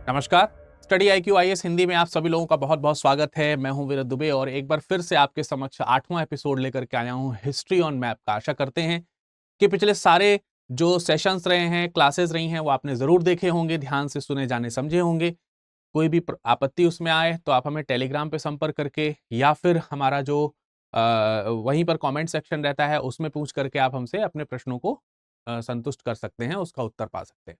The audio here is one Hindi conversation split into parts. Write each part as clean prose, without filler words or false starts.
नमस्कार। स्टडी IQ IAS हिंदी में आप सभी लोगों का बहुत बहुत स्वागत है। मैं हूं वीरत दुबे और एक बार फिर से आपके समक्ष 8वां एपिसोड लेकर के आया हूं हिस्ट्री ऑन मैप का। आशा करते हैं कि पिछले सारे जो सेशंस रहे हैं, क्लासेस रही हैं, वो आपने जरूर देखे होंगे, ध्यान से सुने जाने समझे होंगे। कोई भी आपत्ति उसमें आए तो आप हमें टेलीग्राम पे संपर्क करके या फिर हमारा जो वहीं पर कमेंट सेक्शन रहता है उसमें पूछ करके आप हमसे अपने प्रश्नों को संतुष्ट कर सकते हैं, उसका उत्तर पा सकते हैं।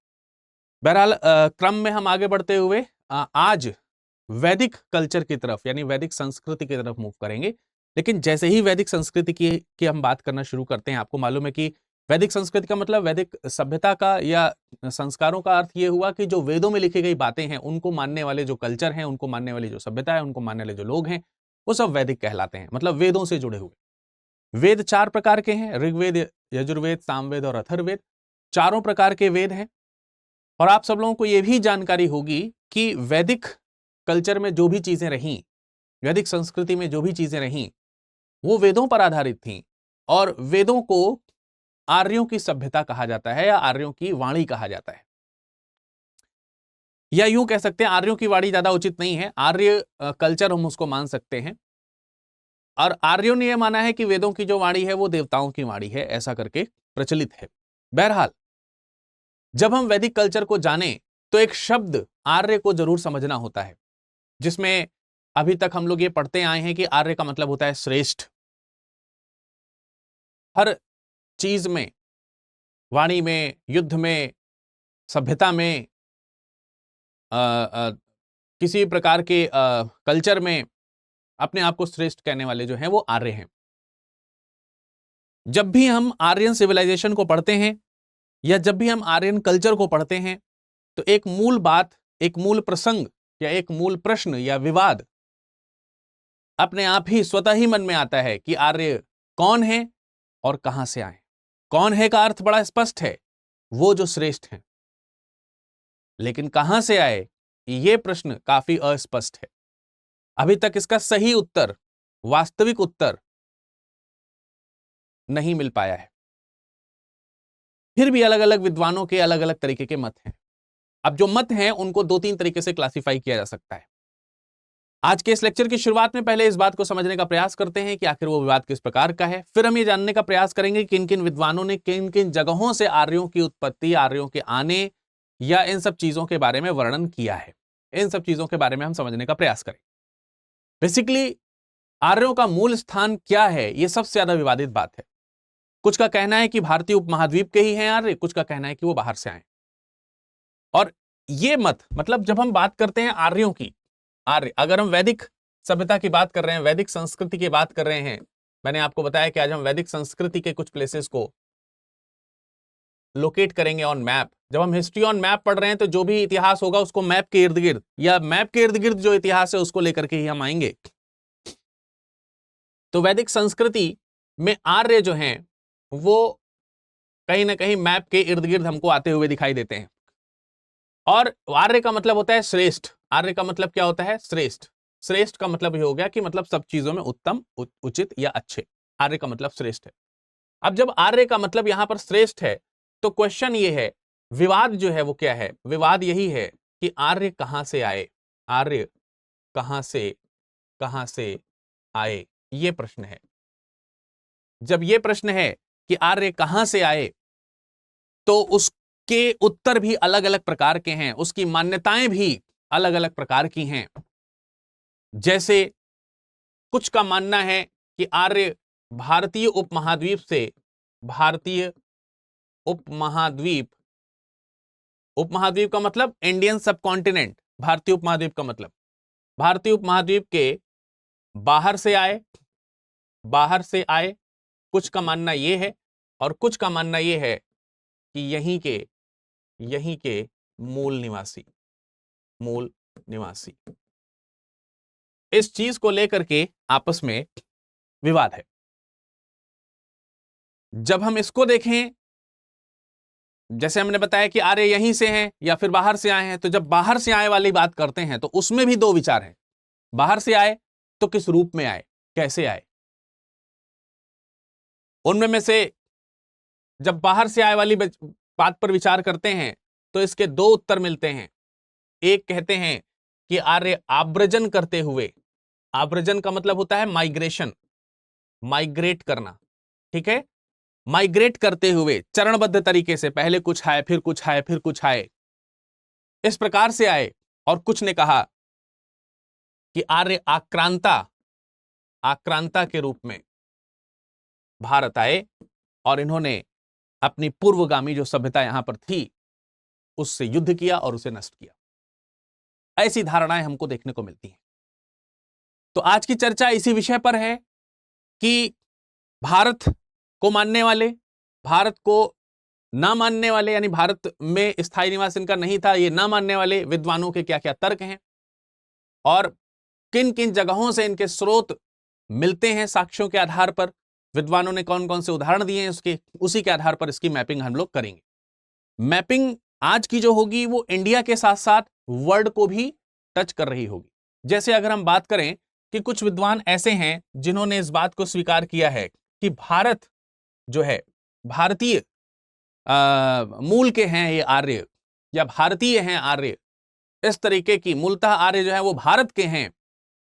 बहरहाल क्रम में हम आगे बढ़ते हुए आज वैदिक कल्चर की तरफ यानी वैदिक संस्कृति की तरफ मूव करेंगे। लेकिन जैसे ही वैदिक संस्कृति की हम बात करना शुरू करते हैं, आपको मालूम है कि वैदिक संस्कृति का मतलब वैदिक सभ्यता का या संस्कारों का अर्थ ये हुआ कि जो वेदों में लिखी गई बातें हैं उनको मानने वाले जो कल्चर हैं, उनको मानने वाली जो सभ्यता है, उनको मानने वाले जो लोग हैं, वो सब वैदिक कहलाते हैं। मतलब वेदों से जुड़े हुए। वेद 4 प्रकार के हैं, ऋग्वेद, यजुर्वेद, सामवेद और अथर्ववेद। चारों प्रकार के वेद हैं। और आप सब लोगों को यह भी जानकारी होगी कि वैदिक कल्चर में जो भी चीजें रहीं, वैदिक संस्कृति में जो भी चीजें रहीं, वो वेदों पर आधारित थीं। और वेदों को आर्यों की सभ्यता कहा जाता है या आर्यों की वाणी कहा जाता है। या यूं कह सकते हैं, आर्यों की वाणी ज्यादा उचित नहीं है, आर्य कल्चर हम उसको मान सकते हैं। और आर्यों ने यह माना है कि वेदों की जो वाणी है वो देवताओं की वाणी है, ऐसा करके प्रचलित है। बहरहाल, जब हम वैदिक कल्चर को जानें तो एक शब्द आर्य को जरूर समझना होता है, जिसमें अभी तक हम लोग ये पढ़ते आए हैं कि आर्य का मतलब होता है श्रेष्ठ। हर चीज में, वाणी में, युद्ध में, सभ्यता में, किसी प्रकार के कल्चर में अपने आप को श्रेष्ठ कहने वाले जो हैं वो आर्य हैं। जब भी हम आर्यन सिविलाइजेशन को पढ़ते हैं या जब भी हम आर्यन कल्चर को पढ़ते हैं तो एक मूल बात, एक मूल प्रसंग या एक मूल प्रश्न या विवाद अपने आप ही स्वतः ही मन में आता है कि आर्य कौन है और कहां से आए। कौन है का अर्थ बड़ा स्पष्ट है, वो जो श्रेष्ठ हैं। लेकिन कहां से आए, यह प्रश्न काफी अस्पष्ट है। अभी तक इसका सही उत्तर, वास्तविक उत्तर नहीं मिल पाया है। फिर भी अलग अलग विद्वानों के अलग अलग तरीके के मत हैं। अब जो मत हैं उनको 2-3 तरीके से क्लासिफाई किया जा सकता है। आज के इस लेक्चर की शुरुआत में पहले इस बात को समझने का प्रयास करते हैं कि आखिर वो विवाद किस प्रकार का है। फिर हम ये जानने का प्रयास करेंगे कि किन किन विद्वानों ने किन किन जगहों से आर्यों की उत्पत्ति, आर्यों के आने या इन सब चीजों के बारे में वर्णन किया है। इन सब चीजों के बारे में हम समझने का प्रयास करें। बेसिकली आर्यों का मूल स्थान क्या है, यह सबसे ज्यादा विवादित बात है। कुछ का कहना है कि भारतीय उपमहाद्वीप के ही हैं आर्य, कुछ का कहना है कि वो बाहर से आए। और ये मत, मतलब जब हम बात करते हैं आर्यों की, आर्य, अगर हम वैदिक सभ्यता की बात कर रहे हैं, वैदिक संस्कृति की बात कर रहे हैं, मैंने आपको बताया कि आज हम वैदिक संस्कृति के कुछ प्लेसेस को लोकेट करेंगे ऑन मैप। जब हम हिस्ट्री ऑन मैप पढ़ रहे हैं तो जो भी इतिहास होगा उसको मैप के इर्द गिर्द या मैप के इर्द गिर्द जो इतिहास है उसको लेकर के ही हम आएंगे। तो वैदिक संस्कृति में आर्य जो हैं वो कहीं ना कहीं मैप के इर्द गिर्द हमको आते हुए दिखाई देते हैं। और आर्य का मतलब होता है श्रेष्ठ। आर्य का मतलब क्या होता है? श्रेष्ठ। श्रेष्ठ का मतलब ये हो गया कि मतलब सब चीजों में उत्तम, उचित या अच्छे। आर्य का मतलब श्रेष्ठ है। अब जब आर्य का मतलब यहां पर श्रेष्ठ है तो क्वेश्चन ये है, विवाद जो है वो क्या है? विवाद यही है कि आर्य कहां से आए, आर्य कहां से आए, ये प्रश्न है। जब ये प्रश्न है कि आर्य कहां से आए तो उसके उत्तर भी अलग अलग प्रकार के हैं, उसकी मान्यताएं भी अलग अलग प्रकार की हैं। जैसे कुछ का मानना है कि आर्य भारतीय उपमहाद्वीप से, भारतीय उपमहाद्वीप, उपमहाद्वीप का मतलब इंडियन सब कॉन्टिनेंट, भारतीय उपमहाद्वीप का मतलब भारतीय उपमहाद्वीप के बाहर से आए, बाहर से आए। कुछ का मानना यह है और कुछ का मानना यह है कि यहीं के मूल निवासी, मूल निवासी। इस चीज को लेकर के आपस में विवाद है। जब हम इसको देखें, जैसे हमने बताया कि आर्य यहीं से हैं या फिर बाहर से आए हैं, तो जब बाहर से आए वाली बात करते हैं तो उसमें भी दो विचार हैं। बाहर से आए तो किस रूप में आए, कैसे आए? उनमें में से जब बाहर से आए वाली बात पर विचार करते हैं तो इसके दो उत्तर मिलते हैं। एक कहते हैं कि आर्य आव्रजन करते हुए, आव्रजन का मतलब होता है माइग्रेशन, माइग्रेट करना, ठीक है, माइग्रेट करते हुए चरणबद्ध तरीके से, पहले कुछ आए, फिर कुछ आए, फिर कुछ आए, इस प्रकार से आए। और कुछ ने कहा कि आर्य आक्रांता, आक्रांता के रूप में भारत आए और इन्होंने अपनी पूर्वगामी जो सभ्यता यहां पर थी उससे युद्ध किया और उसे नष्ट किया। ऐसी धारणाएं हमको देखने को मिलती हैं। तो आज की चर्चा इसी विषय पर है कि भारत को मानने वाले, भारत को ना मानने वाले, यानी भारत में स्थायी निवास इनका नहीं था, ये ना मानने वाले विद्वानों के क्या क्या तर्क हैं और किन किन जगहों से इनके स्रोत मिलते हैं साक्ष्यों के आधार पर, विद्वानों ने कौन कौन से उदाहरण दिए हैं उसके, उसी के आधार पर इसकी मैपिंग हम लोग करेंगे। मैपिंग आज की जो होगी वो इंडिया के साथ साथ वर्ल्ड को भी टच कर रही होगी। जैसे अगर हम बात करें कि कुछ विद्वान ऐसे हैं जिन्होंने इस बात को स्वीकार किया है कि भारत जो है भारतीय मूल के हैं ये आर्य, या भारतीय हैं आर्य, इस तरीके की, मूलतः आर्य जो है वो भारत के हैं,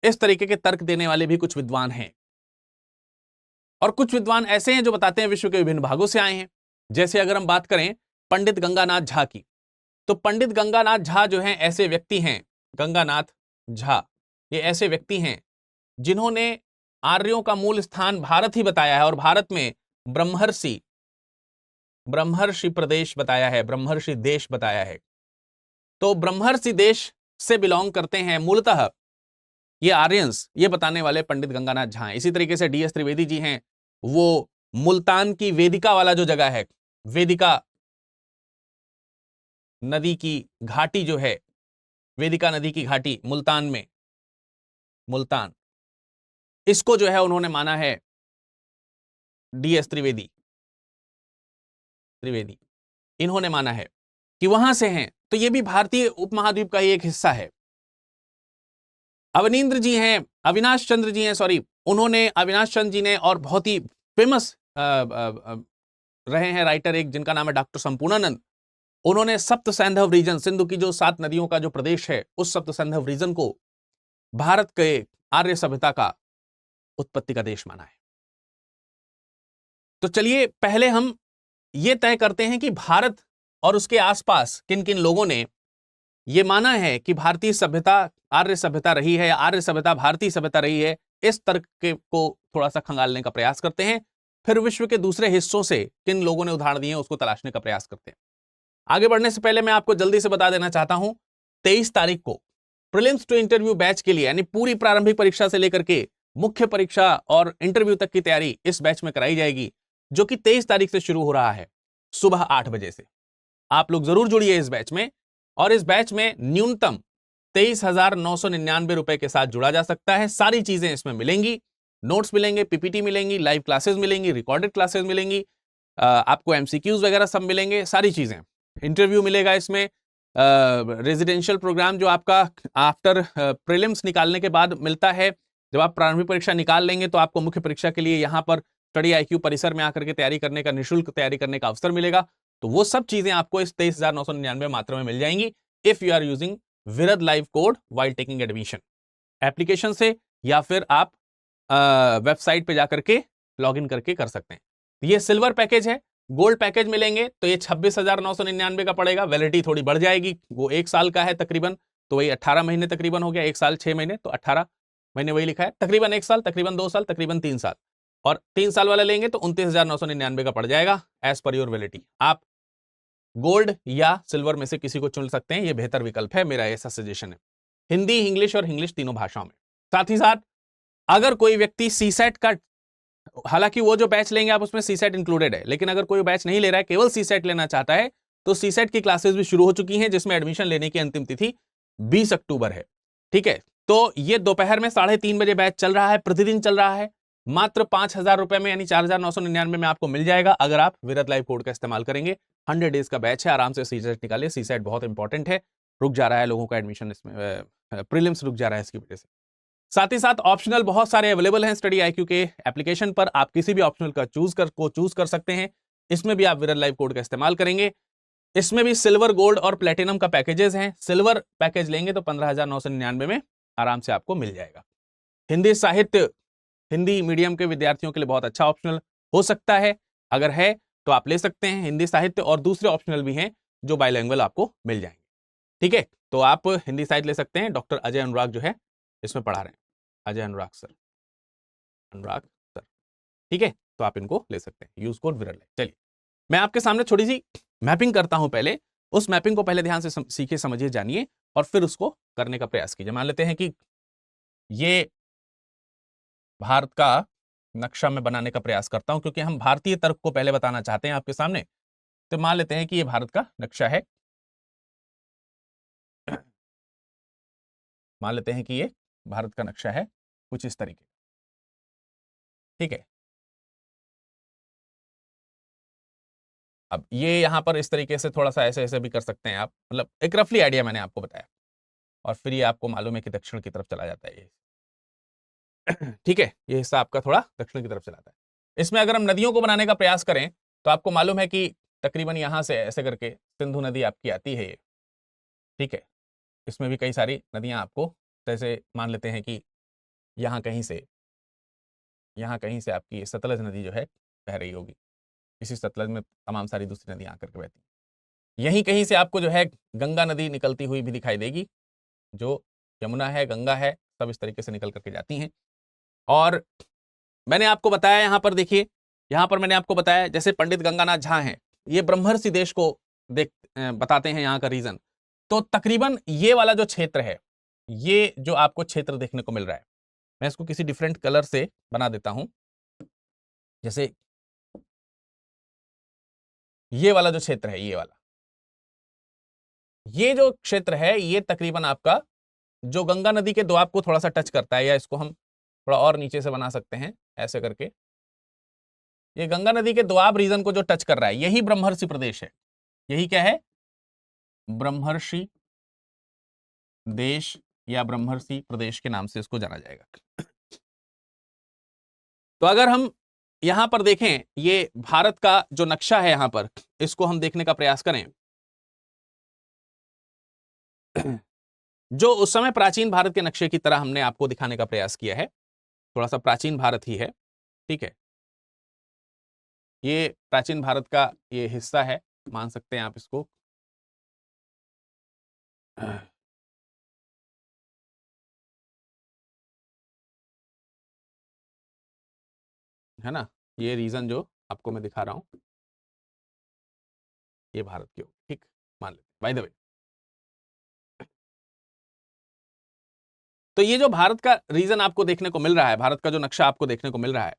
इस तरीके के तर्क देने वाले भी कुछ विद्वान हैं। और कुछ विद्वान ऐसे हैं जो बताते हैं विश्व के विभिन्न भागों से आए हैं। जैसे अगर हम बात करें पंडित गंगानाथ झा की, तो पंडित गंगानाथ झा जो हैं ऐसे व्यक्ति हैं, गंगानाथ झा ये ऐसे व्यक्ति हैं जिन्होंने आर्यों का मूल स्थान भारत ही बताया है और भारत में ब्रह्मर्षि, ब्रह्मर्षि प्रदेश बताया है, ब्रह्मर्षि देश बताया है। तो ब्रह्मर्षि देश से बिलोंग करते हैं मूलतः ये आर्यंस, ये बताने वाले पंडित गंगानाथ झा हैं। इसी तरीके से DS त्रिवेदी जी हैं, वो मुल्तान की वेदिका वाला जो जगह है, वेदिका नदी की घाटी जो है, वेदिका नदी की घाटी मुल्तान में, मुल्तान, इसको जो है उन्होंने माना है DS त्रिवेदी, त्रिवेदी इन्होंने माना है कि वहां से हैं। तो ये भी भारतीय उपमहाद्वीप का ही एक हिस्सा है। अवनींद्र जी हैं, अविनाश चंद्र जी हैं, सॉरी, उन्होंने, अविनाश चंद्र जी ने, और बहुत ही फेमस रहे हैं राइटर एक जिनका नाम है डॉक्टर संपूर्णानंद, उन्होंने सप्त सैंधव रीजन, सिंधु की जो 7 नदियों का जो प्रदेश है, उस सप्त सैंधव रीजन को भारत के आर्य सभ्यता का उत्पत्ति का देश माना है। तो चलिए पहले हम ये तय करते हैं कि भारत और उसके आसपास किन किन लोगों ने ये माना है कि भारतीय सभ्यता आर्य सभ्यता रही है या आर्य सभ्यता भारतीय सभ्यता रही है। इस तर्क को थोड़ा सा खंगालने का प्रयास करते हैं, फिर विश्व के दूसरे हिस्सों से किन लोगों ने उदाहरण दिए हैं उसको तलाशने का प्रयास करते हैं। आगे बढ़ने से पहले मैं आपको जल्दी से बता देना चाहता हूं, 23 तारीख को प्रीलिम्स टू इंटरव्यू बैच के लिए, यानी पूरी प्रारंभिक परीक्षा से लेकर के मुख्य परीक्षा और इंटरव्यू तक की तैयारी इस बैच में कराई जाएगी, जो कि 23 तारीख से शुरू हो रहा है सुबह 8 बजे से। आप लोग जरूर जुड़िए इस बैच में, और इस बैच में न्यूनतम 23,999 रुपए के साथ जुड़ा जा सकता है। सारी चीजें इसमें मिलेंगी, नोट्स मिलेंगे, PPT मिलेंगी, लाइव क्लासेस मिलेंगी, रिकॉर्डेड क्लासेस मिलेंगी, आपको MCQs वगैरह सब मिलेंगे, सारी चीजें, इंटरव्यू मिलेगा इसमें, रेजिडेंशियल प्रोग्राम जो आपका आफ्टर प्रीलिम्स निकालने के बाद मिलता है। जब आप प्रारंभिक परीक्षा निकाल लेंगे तो आपको मुख्य परीक्षा के लिए यहाँ पर स्टडी IQ परिसर में आकर के तैयारी करने का, निःशुल्क तैयारी करने का अवसर मिलेगा। तो वो सब चीजें आपको इस 23,999 मात्रा में मिल जाएंगी इफ यू आर यूजिंग विरद live code while taking admission, application से, या फिर आप वेबसाइट पे जाकर के लॉगिन करके कर सकते हैं। ये सिल्वर पैकेज है, गोल्ड पैकेज मिलेंगे तो ये 26,999 का पड़ेगा। वैलिडिटी थोड़ी बढ़ जाएगी, वो 1 साल का है तकरीबन, तो वही 18 महीने तकरीबन हो गया, 1 साल 6 महीने तो 18 महीने वही लिखा है, तकरीबन 1 साल, तकरीबन 2 साल, तकरीबन 3 साल, और 3 साल वाला लेंगे तो 29,999 का पड़ जाएगा एज पर योर वैलिडिटी। आप गोल्ड या सिल्वर में से किसी को चुन सकते हैं, ये बेहतर विकल्प है, मेरा ऐसा सजेशन है, हिंदी, इंग्लिश और इंग्लिश तीनों भाषाओं में। साथ ही साथ अगर कोई व्यक्ति सीसेट का, हालांकि वो जो बैच लेंगे आप उसमें सीसेट इंक्लूडेड है, लेकिन अगर कोई बैच नहीं ले रहा है, केवल सीसेट लेना चाहता है, तो सीसेट की क्लासेस भी शुरू हो चुकी हैं, जिसमें एडमिशन लेने की अंतिम तिथि 20 अक्टूबर है। ठीक है, तो ये दोपहर में 3:30 बजे बैच चल रहा है, प्रतिदिन चल रहा है, मात्र 5,000 रुपए में, यानी 4,999 में आपको मिल जाएगा अगर आप विरद लाइव कोड का इस्तेमाल करेंगे। 100 डेज का बैच है, आराम से सीसेट निकालिए, सीसेट बहुत इंपॉर्टेंट है, रुक जा रहा है लोगों का एडमिशन इसमें, प्रीलिम्स रुक जा रहा है इसकी वजह से। साथ ही साथ ऑप्शनल बहुत सारे अवेलेबल हैं स्टडी IQ के एप्लीकेशन पर, आप किसी भी ऑप्शनल का चूज कर सकते हैं, इसमें भी आप विरद लाइव कोड का इस्तेमाल करेंगे। इसमें भी सिल्वर, गोल्ड और प्लेटिनम का पैकेजेस हैं। सिल्वर पैकेज लेंगे तो 15,999 में आराम से आपको मिल जाएगा। हिंदी साहित्य, हिंदी मीडियम के विद्यार्थियों के लिए बहुत अच्छा ऑप्शनल हो सकता है, अगर है तो आप ले सकते हैं हिंदी साहित्य, और दूसरे ऑप्शनल भी हैं जो बाइलैंग्वेज आपको मिल जाएंगे। ठीक है, तो आप हिंदी साहित्य ले सकते हैं। डॉक्टर अजय अनुराग जो है इसमें पढ़ा रहे हैं, अजय अनुराग सर, अनुराग सर। ठीक है, तो आप इनको ले सकते हैं। यूज कोड विरल। चलिए मैं आपके सामने थोड़ी सी मैपिंग करता हूं। पहले उस मैपिंग को पहले ध्यान से सीखिए, समझिए, जानिए, और फिर उसको करने का प्रयास कीजिए। मान लेते हैं कि ये भारत का नक्शा मैं बनाने का प्रयास करता हूं, क्योंकि हम भारतीय तर्क को पहले बताना चाहते हैं आपके सामने। तो मान लेते हैं कि ये भारत का नक्शा है। मान लेते हैं कि ये भारत का नक्शा है कुछ इस तरीके। ठीक है, अब ये यहां पर इस तरीके से थोड़ा सा ऐसे ऐसे भी कर सकते हैं आप, मतलब एक रफली आइडिया मैंने आपको बताया, और फिर ये आपको मालूम है कि दक्षिण की तरफ चला जाता है ये। ठीक है, ये हिस्सा आपका थोड़ा दक्षिण की तरफ चला जाता है। इसमें अगर हम नदियों को बनाने का प्रयास करें तो आपको मालूम है कि तकरीबन यहां से ऐसे करके सिंधु नदी आपकी आती है ये। ठीक है, इसमें भी कई सारी नदियां आपको, जैसे मान लेते हैं कि यहाँ कहीं से आपकी सतलज नदी जो है बह रही होगी। इसी सतलज में तमाम सारी दूसरी नदियां आकर के बहती हैं। यहीं कहीं से आपको जो है गंगा नदी निकलती हुई भी दिखाई देगी, जो यमुना है, गंगा है, सब इस तरीके से निकल करके जाती हैं। और मैंने आपको बताया, यहां पर देखिए, यहां पर मैंने आपको बताया जैसे पंडित गंगानाथ झा हैं, ये ब्रह्मर्षि देश को बताते हैं यहाँ का रीजन। तो तकरीबन ये वाला जो क्षेत्र है, ये जो आपको क्षेत्र देखने को मिल रहा है, मैं इसको किसी डिफरेंट कलर से बना देता हूं। जैसे ये वाला जो क्षेत्र है, ये जो क्षेत्र है, ये तकरीबन आपका जो गंगा नदी के दोआब को थोड़ा सा टच करता है, या इसको हम थोड़ा और नीचे से बना सकते हैं ऐसे करके। ये गंगा नदी के दोआब रीजन को जो टच कर रहा है, यही ब्रह्मर्षि प्रदेश है। यही क्या है? ब्रह्मर्षि देश या ब्रह्मर्षि प्रदेश के नाम से इसको जाना जाएगा। तो अगर हम यहां पर देखें, ये भारत का जो नक्शा है, यहां पर इसको हम देखने का प्रयास करें, जो उस समय प्राचीन भारत के नक्शे की तरह हमने आपको दिखाने का प्रयास किया है, थोड़ा सा प्राचीन भारत ही है। ठीक है, ये प्राचीन भारत का ये हिस्सा है, मान सकते हैं आप इसको। है ना, ये रीजन जो आपको मैं दिखा रहा हूं, ये भारत की होगी। ठीक, मान लेते बाय द वे। तो ये जो भारत का रीजन आपको देखने को मिल रहा है, भारत का जो नक्शा आपको देखने को मिल रहा है,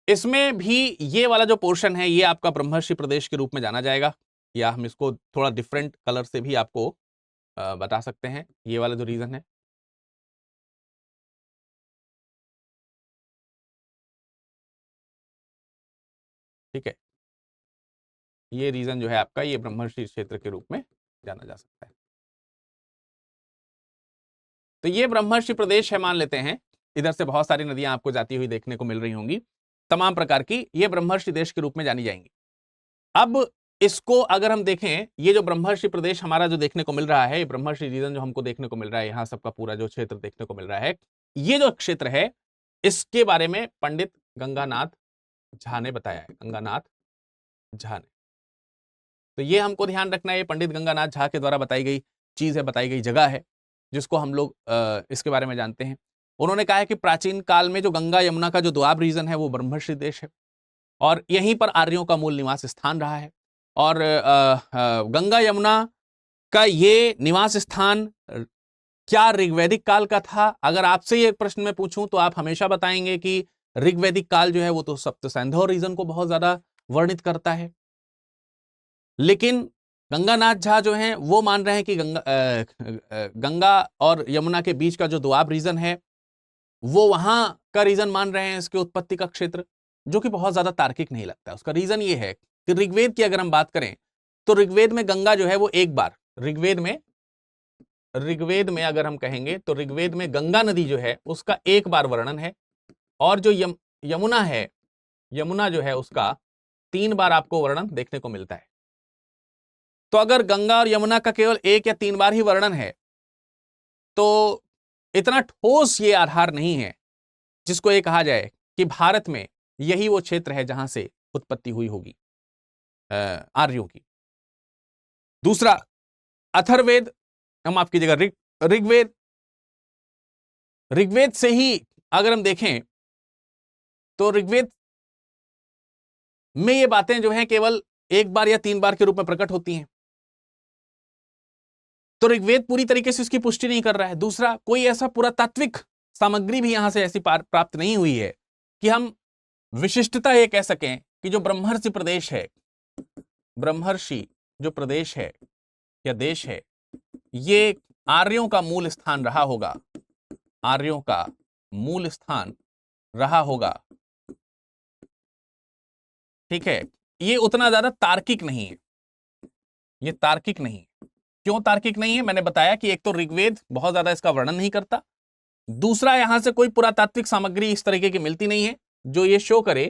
इसमें भी ये वाला जो पोर्शन है, ये आपका ब्रह्मर्षि प्रदेश के रूप में जाना जाएगा, या हम इसको थोड़ा डिफरेंट कलर से भी आपको बता सकते हैं। ये वाला जो रीजन है, ठीक है, ये रीजन जो है आपका, ये ब्रह्मर्षि क्षेत्र के रूप में जाना जा सकता है। तो ये ब्रह्मर्षि प्रदेश है, मान लेते हैं। इधर से बहुत सारी नदियां आपको जाती हुई देखने को मिल रही होंगी, तमाम प्रकार की, ये ब्रह्मर्षि देश के रूप में जानी जाएंगी। अब इसको अगर हम देखें, ये जो ब्रह्मर्षि प्रदेश हमारा जो देखने को मिल रहा है, ब्रह्मर्षि रीजन जो हमको देखने को मिल रहा है, यहाँ सबका पूरा जो क्षेत्र देखने को मिल रहा है, ये जो क्षेत्र है, इसके बारे में पंडित गंगानाथ झा ने बताया है, गंगानाथ झा ने। तो ये हमको ध्यान रखना है, ये पंडित गंगानाथ झा के द्वारा बताई गई चीज है, बताई गई जगह है, जिसको हम लोग इसके बारे में जानते हैं। उन्होंने कहा है कि प्राचीन काल में जो गंगा यमुना का जो दोआब रीजन है, वो ब्रह्मर्षि देश है, और यहीं पर आर्यों का मूल निवास स्थान रहा है। और गंगा यमुना का ये निवास स्थान क्या ऋग्वैदिक काल का था? अगर आपसे ये प्रश्न मैं पूछूं तो आप हमेशा बताएंगे कि ऋग्वैदिक काल जो है वो तो सप्त सैंधव रीजन को बहुत ज्यादा वर्णित करता है। लेकिन गंगानाथ झा जो हैं वो मान रहे हैं कि गंगा और यमुना के बीच का जो दोआब रीजन है, वो वहां का रीजन मान रहे हैं, इसके उत्पत्ति का क्षेत्र, जो कि बहुत ज्यादा तार्किक नहीं लगता। उसका रीजन ये है कि ऋग्वेद की अगर हम बात करें तो ऋग्वेद में गंगा जो है वो एक बार, ऋग्वेद में अगर हम कहेंगे तो ऋग्वेद में गंगा नदी जो है उसका एक बार वर्णन है, और जो यमुना है, यमुना जो है उसका 3 बार आपको वर्णन देखने को मिलता है। तो अगर गंगा और यमुना का केवल 1 या 3 बार ही वर्णन है तो इतना ठोस ये आधार नहीं है जिसको ये कहा जाए कि भारत में यही वो क्षेत्र है जहां से उत्पत्ति हुई होगी आर्यों की। दूसरा, अथर्ववेद, माफ कीजिएगा, ऋग्वेद। ऋग्वेद से ही अगर हम देखें तो ऋग्वेद में ये बातें जो हैं केवल 1 बार या 3 बार के रूप में प्रकट होती हैं, तो ऋग्वेद पूरी तरीके से इसकी पुष्टि नहीं कर रहा है। दूसरा, कोई ऐसा पुरातात्विक सामग्री भी यहां से ऐसी प्राप्त नहीं हुई है कि हम विशिष्टता ये कह सकें कि जो ब्रह्मर्षि प्रदेश है, ब्रह्मर्षि जो प्रदेश है या देश है, ये आर्यों का मूल स्थान रहा होगा, आर्यों का मूल स्थान रहा होगा। ठीक है, ये उतना ज्यादा तार्किक नहीं है, ये तार्किक नहीं है। क्यों तार्किक नहीं है? मैंने बताया कि एक तो ऋग्वेद बहुत ज्यादा इसका वर्णन नहीं करता, दूसरा यहां से कोई पुरातात्विक सामग्री इस तरीके की मिलती नहीं है जो ये शो करे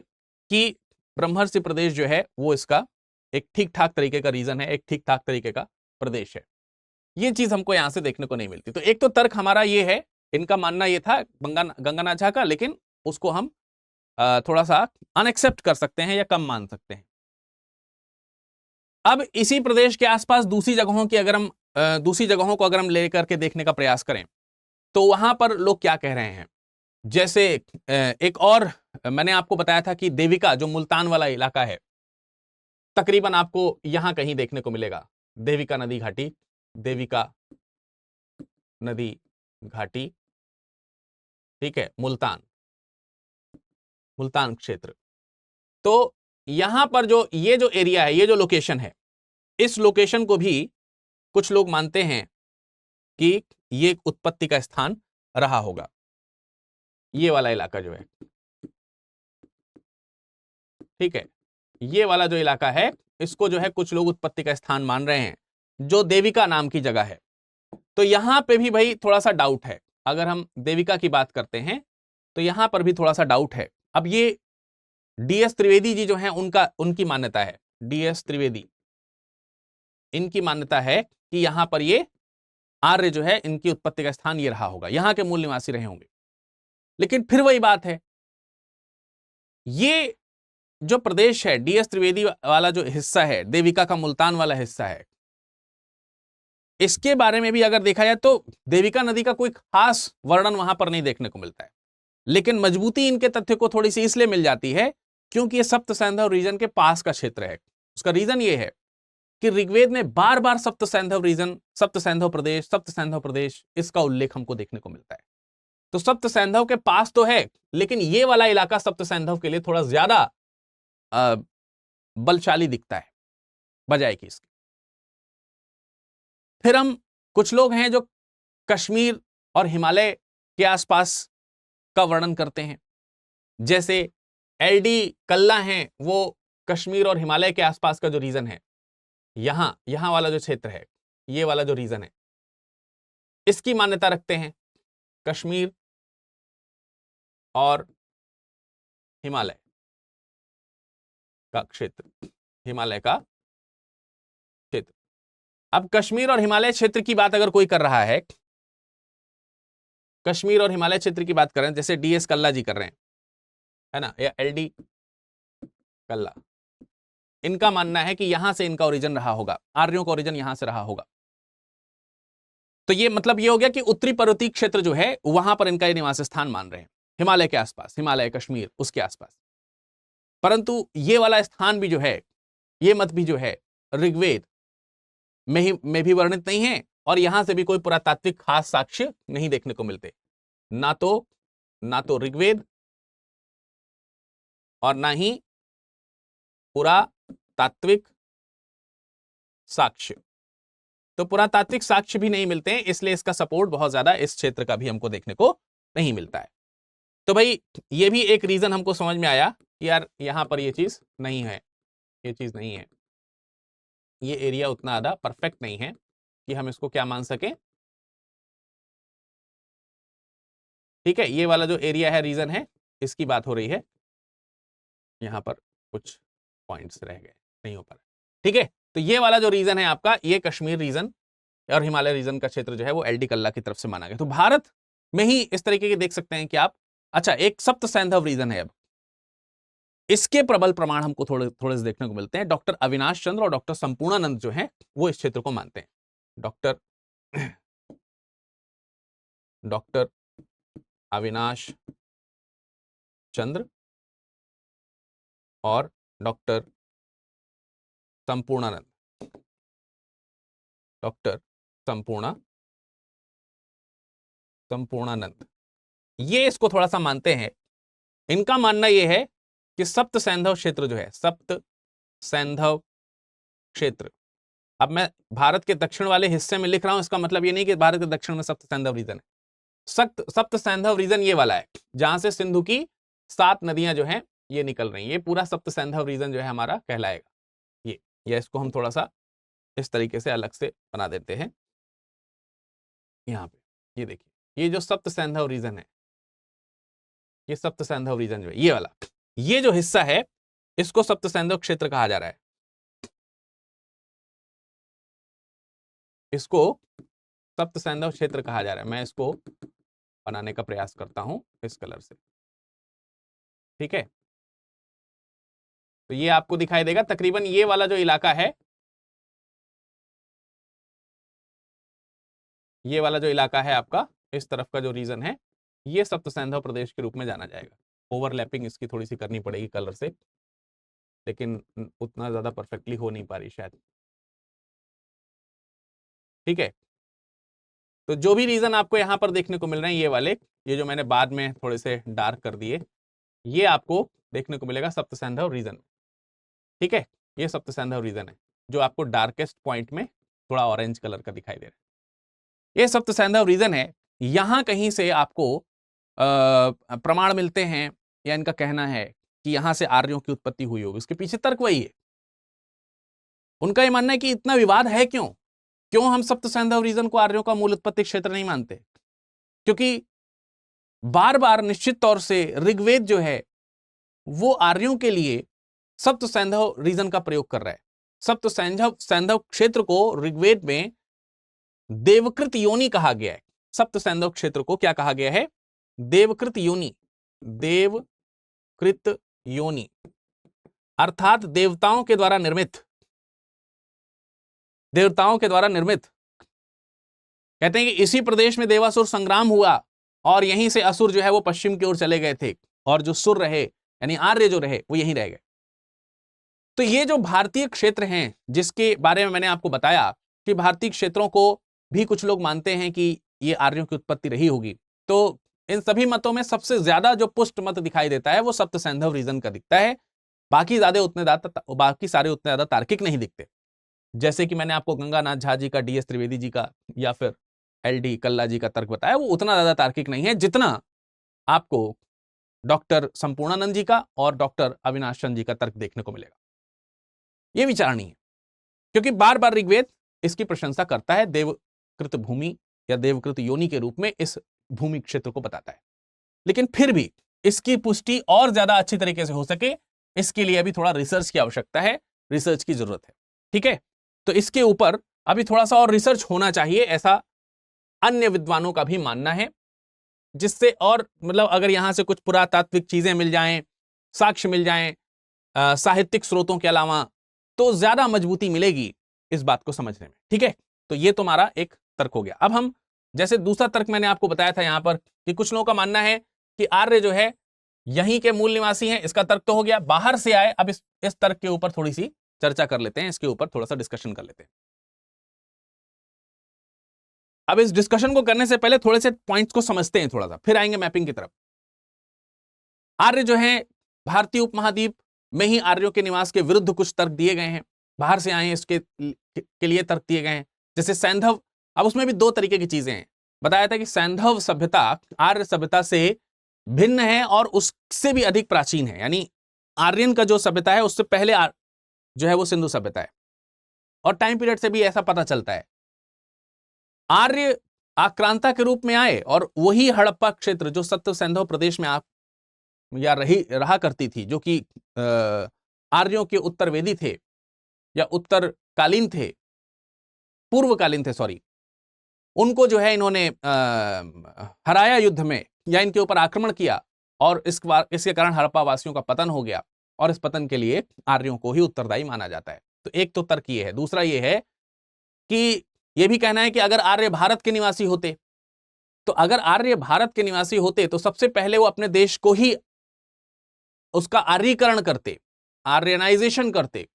कि ब्रह्मर्षि प्रदेश जो है वो इसका एक ठीक ठाक तरीके का रीजन है, एक ठीक ठाक तरीके का प्रदेश है। ये चीज हमको यहां से देखने को नहीं मिलती। तो एक तो तर्क हमारा ये है, इनका मानना ये था गंगानाथ झा का, लेकिन उसको हम थोड़ा सा अनएक्सेप्ट कर सकते हैं या कम मान सकते हैं। अब इसी प्रदेश के आसपास दूसरी जगहों की अगर हम दूसरी जगहों को अगर हम लेकर के देखने का प्रयास करें तो वहां पर लोग क्या कह रहे हैं। जैसे एक और मैंने आपको बताया था कि देविका जो मुल्तान वाला इलाका है, तकरीबन आपको यहां कहीं देखने को मिलेगा देविका नदी घाटी, देविका नदी घाटी, ठीक है, मुल्तान क्षेत्र। तो यहां पर जो ये जो एरिया है, ये जो लोकेशन है, इस लोकेशन को भी कुछ लोग मानते हैं कि ये उत्पत्ति का स्थान रहा होगा। ये वाला इलाका जो है, ठीक है, ये वाला जो इलाका है इसको जो है कुछ लोग उत्पत्ति का स्थान मान रहे हैं, जो देविका नाम की जगह है। तो यहां पे भी भाई थोड़ा सा डाउट है। अगर हम देविका की बात करते हैं तो यहां पर भी थोड़ा सा डाउट है। अब ये DS त्रिवेदी जी जो हैं उनकी मान्यता है, DS त्रिवेदी, इनकी मान्यता है कि यहां पर ये आर्य जो है इनकी उत्पत्ति का स्थान ये रहा होगा, यहां के मूल निवासी रहे होंगे। लेकिन फिर वही बात है, ये जो प्रदेश है, DS त्रिवेदी वाला जो हिस्सा है, देविका का मुल्तान वाला हिस्सा है, इसके बारे में भी अगर देखा जाए तो देविका नदी का कोई खास वर्णन वहां पर नहीं देखने को मिलता है। लेकिन मजबूती इनके तथ्य को थोड़ी सी इसलिए मिल जाती है क्योंकि ये सप्त सैंधव रीजन के पास का क्षेत्र है। उसका रीजन ये है कि ऋग्वेद में बार बार सप्त सैंधव रीजन, सप्त सैंधव प्रदेश इसका उल्लेख हमको देखने को मिलता है। तो सप्त सैंधव के पास तो है, लेकिन ये वाला इलाका सप्त सैंधव के लिए थोड़ा ज्यादा बलशाली दिखता है बजाय कि इसके। फिर हम कुछ लोग हैं जो कश्मीर और हिमालय के आसपास का वर्णन करते हैं, जैसे LD कल्ला हैं, वो कश्मीर और हिमालय के आसपास का जो रीजन है, यहां वाला जो क्षेत्र है, ये वाला जो रीजन है, इसकी मान्यता रखते हैं, कश्मीर और हिमालय का क्षेत्र, हिमालय का क्षेत्र। अब कश्मीर और हिमालय क्षेत्र की बात अगर कोई कर रहा है, कश्मीर और हिमालय क्षेत्र की बात कर रहे हैं, जैसे DS कल्ला जी कर रहे हैं, है ना, या LD कल्ला, इनका मानना है कि यहां से इनका ओरिजिन रहा होगा, आर्यों का ओरिजिन यहां से रहा होगा। तो ये मतलब ये हो गया कि उत्तरी पर्वतीय क्षेत्र जो है वहां पर इनका निवास स्थान मान रहे हैं, हिमालय के आसपास, हिमालय, कश्मीर, उसके आसपास। परंतु ये वाला स्थान भी जो है, ये मत भी जो है ऋग्वेद में भी वर्णित नहीं है, और यहां से भी कोई पुरातात्विक खास साक्ष्य नहीं देखने को मिलते, ना तो ऋग्वेद और ना ही पुरातात्विक साक्ष्य। तो पुरातात्विक साक्ष्य भी नहीं मिलते हैं, इसलिए इसका सपोर्ट बहुत ज्यादा इस क्षेत्र का भी हमको देखने को नहीं मिलता है। तो भाई ये भी एक रीजन हमको समझ में आया कि यार यहां पर ये चीज नहीं है, ये चीज नहीं है, ये एरिया उतना ज्यादा परफेक्ट नहीं है कि हम इसको क्या मान सकें। ठीक है, ये वाला जो एरिया है, रीजन है, इसकी बात हो रही है, यहां पर कुछ पॉइंट्स रह गए, नहीं हो पा रहा। ठीक है, तो ये वाला जो रीजन है आपका, ये कश्मीर रीजन और हिमालय रीजन का क्षेत्र जो है वो एलडी कल्ला की तरफ से माना गया। तो भारत में ही इस तरीके के देख सकते हैं कि आप। अच्छा, एक सप्त सैंधव रीजन है। अब इसके प्रबल प्रमाण हमको थोड़े थोड़े से देखने को मिलते हैं। डॉक्टर अविनाश चंद्र और डॉक्टर संपूर्णानंद जो हैं वो इस क्षेत्र को मानते हैं। डॉक्टर अविनाश चंद्र और डॉक्टर संपूर्णानंद, डॉक्टर संपूर्णानंद, ये इसको थोड़ा सा मानते हैं। इनका मानना यह है कि सप्त सैंधव क्षेत्र जो है, सप्त सैंधव क्षेत्र, अब मैं भारत के दक्षिण वाले हिस्से में लिख रहा हूं, इसका मतलब ये नहीं कि भारत के दक्षिण में सप्त सैंधव रीजन है। सप्त सैंधव रीजन ये वाला है जहां से सिंधु की 7 नदियां जो हैं ये निकल रही हैं। ये पूरा सप्त सैंधव रीजन जो है हमारा कहलाएगा ये, या इसको हम थोड़ा सा इस तरीके से अलग से बना देते हैं। यहाँ पे ये देखिए, ये जो सप्त सैंधव रीजन है, ये सप्त सैंधव रीजन जो है ये वाला, ये जो हिस्सा है इसको सप्त सैंधव क्षेत्र कहा जा रहा है। इसको सप्त सैंधव क्षेत्र कहा जा रहा है। मैं इसको बनाने का प्रयास करता हूं इस कलर से, ठीक है। तो ये आपको दिखाई देगा तकरीबन ये वाला जो इलाका है, ये वाला जो इलाका है आपका, इस तरफ का जो रीजन है, ये सप्त सैंधव प्रदेश के रूप में जाना जाएगा। ओवरलैपिंग इसकी थोड़ी सी करनी पड़ेगी कलर से, लेकिन उतना ज्यादा परफेक्टली हो नहीं पा रही शायद, ठीक है। तो जो भी रीजन आपको यहां पर देखने को मिल रहे हैं ये वाले, ये जो मैंने बाद में थोड़े से डार्क कर दिए, ये आपको देखने को मिलेगा सप्त सैंधव रीजन, ठीक है। ये सप्त सैंधव रीजन है जो आपको डार्केस्ट पॉइंट में थोड़ा ऑरेंज कलर का दिखाई दे रहा है। ये सप्त सैंधव रीजन है। यहां कहीं से आपको प्रमाण मिलते हैं, या इनका कहना है कि यहां से आर्यों की उत्पत्ति हुई होगी। इसके पीछे तर्क वही है। उनका यह मानना है कि इतना विवाद है क्यों हम सप्त सैंधव रीजन को आर्यों का मूल उत्पत्ति क्षेत्र नहीं मानते? क्योंकि बार बार निश्चित तौर से ऋग्वेद जो है वो आर्यों के लिए सप्त सैंधव रीजन का प्रयोग कर रहा है। सप्त सैंधव क्षेत्र को ऋग्वेद में देवकृत योनि कहा गया है। सप्त सैंधव क्षेत्र को क्या कहा गया है? देवकृत योनि। देवकृत योनि अर्थात देवताओं के द्वारा निर्मित, देवताओं के द्वारा निर्मित। कहते हैं कि इसी प्रदेश में देवासुर संग्राम हुआ और यहीं से असुर जो है वो पश्चिम की ओर चले गए थे, और जो सुर रहे यानी आर्य जो रहे वो यहीं रह गए। तो ये जो भारतीय क्षेत्र हैं जिसके बारे में मैंने आपको बताया कि भारतीय क्षेत्रों को भी कुछ लोग मानते हैं कि ये आर्यों की उत्पत्ति रही होगी, तो इन सभी मतों में सबसे ज्यादा जो पुष्ट मत दिखाई देता है वो सप्त सैंधव रीजन का दिखता है। बाकी सारे उतने ज्यादा तार्किक नहीं दिखते। जैसे कि मैंने आपको गंगानाथ झा जी का, DS त्रिवेदी जी का या फिर LD कल्ला जी का तर्क बताया, वो उतना ज्यादा तार्किक नहीं है जितना आपको डॉक्टर संपूर्णानंद जी का और डॉक्टर अविनाश चंद्र जी का तर्क देखने को मिलेगा। यह विचारणीय है क्योंकि बार बार ऋग्वेद इसकी प्रशंसा करता है, देवकृत भूमि या देवकृत योनि के रूप में इस भूमि क्षेत्र को बताता है। लेकिन फिर भी इसकी पुष्टि और ज्यादा अच्छी तरीके से हो सके, इसके लिए अभी थोड़ा रिसर्च की आवश्यकता है, रिसर्च की जरूरत है, ठीक है। तो इसके ऊपर अभी थोड़ा सा और रिसर्च होना चाहिए, ऐसा अन्य विद्वानों का भी मानना है, जिससे और मतलब अगर यहां से कुछ पुरातात्विक चीजें मिल जाएं, साक्ष्य मिल जाएं साहित्यिक स्रोतों के अलावा, तो ज्यादा मजबूती मिलेगी इस बात को समझने में, ठीक है। तो ये तुम्हारा एक तर्क हो गया। अब हम जैसे दूसरा तर्क मैंने आपको बताया था यहां पर कि कुछ लोगों का मानना है कि आर्य जो है यहीं के मूल निवासी हैं, इसका तर्क तो हो गया। बाहर से आए, अब इस तर्क के ऊपर थोड़ी सी चर्चा कर लेते हैं, इसके ऊपर थोड़ा सा डिस्कशन कर लेते हैं। अब इस डिस्कशन को करने से पहले थोड़े से पॉइंट्स को समझते हैं थोड़ा सा, फिर आएंगे मैपिंग की तरफ। आर्य जो है भारतीय उपमहाद्वीप में ही आर्यों के निवास के विरुद्ध कुछ तर्क दिए गए हैं, बाहर से आए हैं इसके के लिए तर्क दिए गए हैं। जैसे सैंधव, अब उसमें भी 2 तरीके की चीजें हैं। बताया था कि सैंधव सभ्यता आर्य सभ्यता से भिन्न है और उससे भी अधिक प्राचीन है, यानी आर्यन का जो सभ्यता है उससे पहले जो है वो सिंधु सभ्यता है, और टाइम पीरियड से भी ऐसा पता चलता है। आर्य आक्रांता के रूप में आए और वही हड़प्पा क्षेत्र जो सप्त सैंधव प्रदेश में रहा करती थी, जो कि आर्यों के उत्तरवेदी थे या उत्तर कालीन थे, पूर्वकालीन थे सॉरी, उनको जो है इन्होंने हराया युद्ध में या इनके ऊपर आक्रमण किया और इसके कारण हड़प्पा वासियों का पतन हो गया और इस पतन के लिए आर्यों को ही उत्तरदायी माना जाता है। तो एक तो तर्क ये है। दूसरा ये है कि ये भी कहना है कि अगर आर्य भारत के निवासी होते, तो अगर आर्य भारत के निवासी होते तो सबसे पहले वो अपने देश को ही उसका आर्यीकरण करते, आर्यनाइजेशन करते।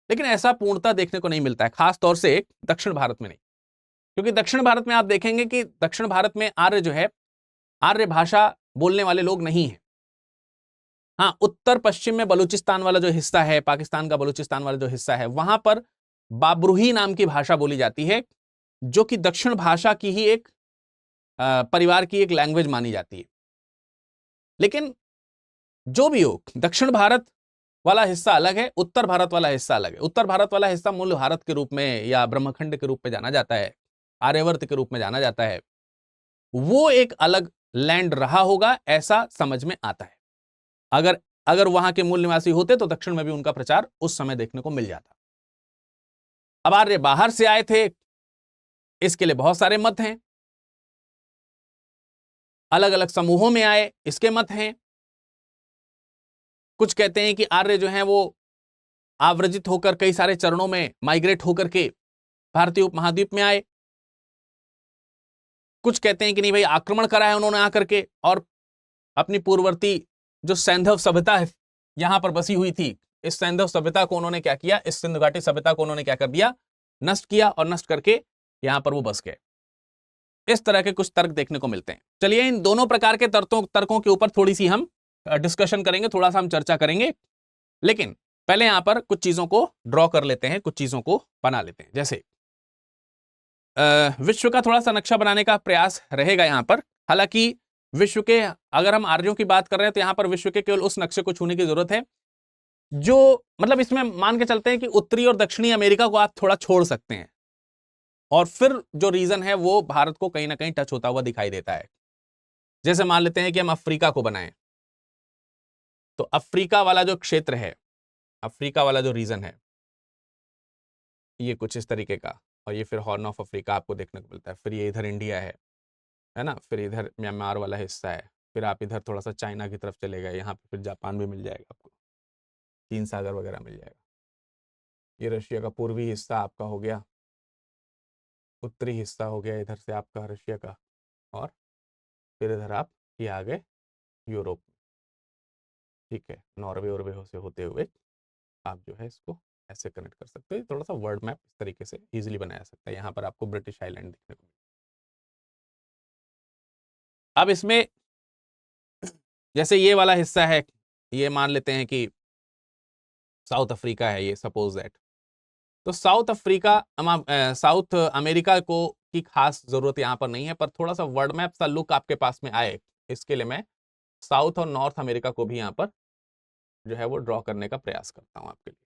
लेकिन ऐसा पूर्णतः देखने को नहीं मिलता है, खास तौर से दक्षिण भारत में नहीं, क्योंकि दक्षिण भारत में आप देखेंगे कि दक्षिण भारत में आर्य जो है, आर्य भाषा बोलने वाले लोग नहीं है। हाँ, उत्तर पश्चिम में बलूचिस्तान वाला जो हिस्सा है, पाकिस्तान का बलूचिस्तान वाला जो हिस्सा है, वहां पर बाबरूही नाम की भाषा बोली जाती है, जो कि दक्षिण भाषा की ही एक परिवार की एक लैंग्वेज मानी जाती है। लेकिन जो भी हो, दक्षिण भारत वाला हिस्सा अलग है, उत्तर भारत वाला हिस्सा अलग है। उत्तर भारत वाला हिस्सा मूल भारत के रूप में या ब्रह्मखंड के रूप में जाना जाता है, आर्यवर्त के रूप में जाना जाता है। वो एक अलग लैंड रहा होगा, ऐसा समझ में आता है। अगर वहां के मूल निवासी होते तो दक्षिण में भी उनका प्रचार उस समय देखने को मिल जाता। अब आर्य बाहर से आए थे, इसके लिए बहुत सारे मत हैं, अलग अलग समूहों में आए, इसके मत हैं। कुछ कहते हैं कि आर्य जो हैं वो आव्रजित होकर कई सारे चरणों में माइग्रेट होकर के भारतीय उपमहाद्वीप में आए। कुछ कहते हैं कि नहीं भाई, आक्रमण करा है उन्होंने आकर के और अपनी पूर्ववर्ती जो सैंधव सभ्यता है यहां पर बसी हुई थी, इस सैंधव सभ्यता को उन्होंने क्या किया, इस सिंधु घाटी सभ्यता को उन्होंने क्या कर दिया, नष्ट किया, और नष्ट करके यहां पर वो बस गए। इस तरह के कुछ तर्क देखने को मिलते हैं। चलिए, इन दोनों प्रकार के तर्कों के ऊपर थोड़ी सी हम डिस्कशन करेंगे, थोड़ा सा हम चर्चा करेंगे। लेकिन पहले यहां पर कुछ चीजों को ड्रॉ कर लेते हैं, कुछ चीजों को बना लेते हैं। जैसे विश्व का थोड़ा सा नक्शा बनाने का प्रयास रहेगा यहां पर। हालांकि विश्व के, अगर हम आर्यों की बात कर रहे हैं तो यहां पर विश्व के केवल उस नक्शे को छूने की जरूरत है जो, मतलब इसमें मान के चलते हैं कि उत्तरी और दक्षिणी अमेरिका को आप थोड़ा छोड़ सकते हैं, और फिर जो रीजन है वो भारत को कहीं ना कहीं टच होता हुआ दिखाई देता है। जैसे मान लेते हैं कि हम अफ्रीका को बनाएं, तो अफ्रीका वाला जो क्षेत्र है, अफ्रीका वाला जो रीजन है, ये कुछ इस तरीके का, और ये फिर हॉर्न ऑफ अफ्रीका आपको देखने को मिलता है। फिर ये इधर इंडिया है ना, फिर इधर म्यांमार वाला हिस्सा है, फिर आप इधर थोड़ा सा चाइना की तरफ चले गए, यहाँ पे फिर जापान भी मिल जाएगा आपको, चीन सागर वगैरह मिल जाएगा। ये रशिया का पूर्वी हिस्सा आपका हो गया, उत्तरी हिस्सा हो गया इधर से आपका रशिया का, और फिर इधर आप ये आ गए यूरोप। ठीक है, नॉर्वे और से होते हुए आप जो है इसको ऐसे कनेक्ट कर सकते हैं। थोड़ा सा वर्ल्ड मैप इस तरीके से इजीली बनाया सकता है। यहाँ पर आपको ब्रिटिश आइलैंड दिखने को मिलेगा। अब इसमें जैसे ये वाला हिस्सा है, ये मान लेते हैं कि साउथ अफ्रीका है, ये सपोज दैट। तो साउथ अफ्रीका, साउथ अमेरिका को की खास जरूरत यहाँ पर नहीं है, पर थोड़ा सा वर्ल्ड मैप सा लुक आपके पास में आए, इसके लिए मैं साउथ और नॉर्थ अमेरिका को भी यहाँ पर जो है वो ड्रॉ करने का प्रयास करता हूँ आपके लिए।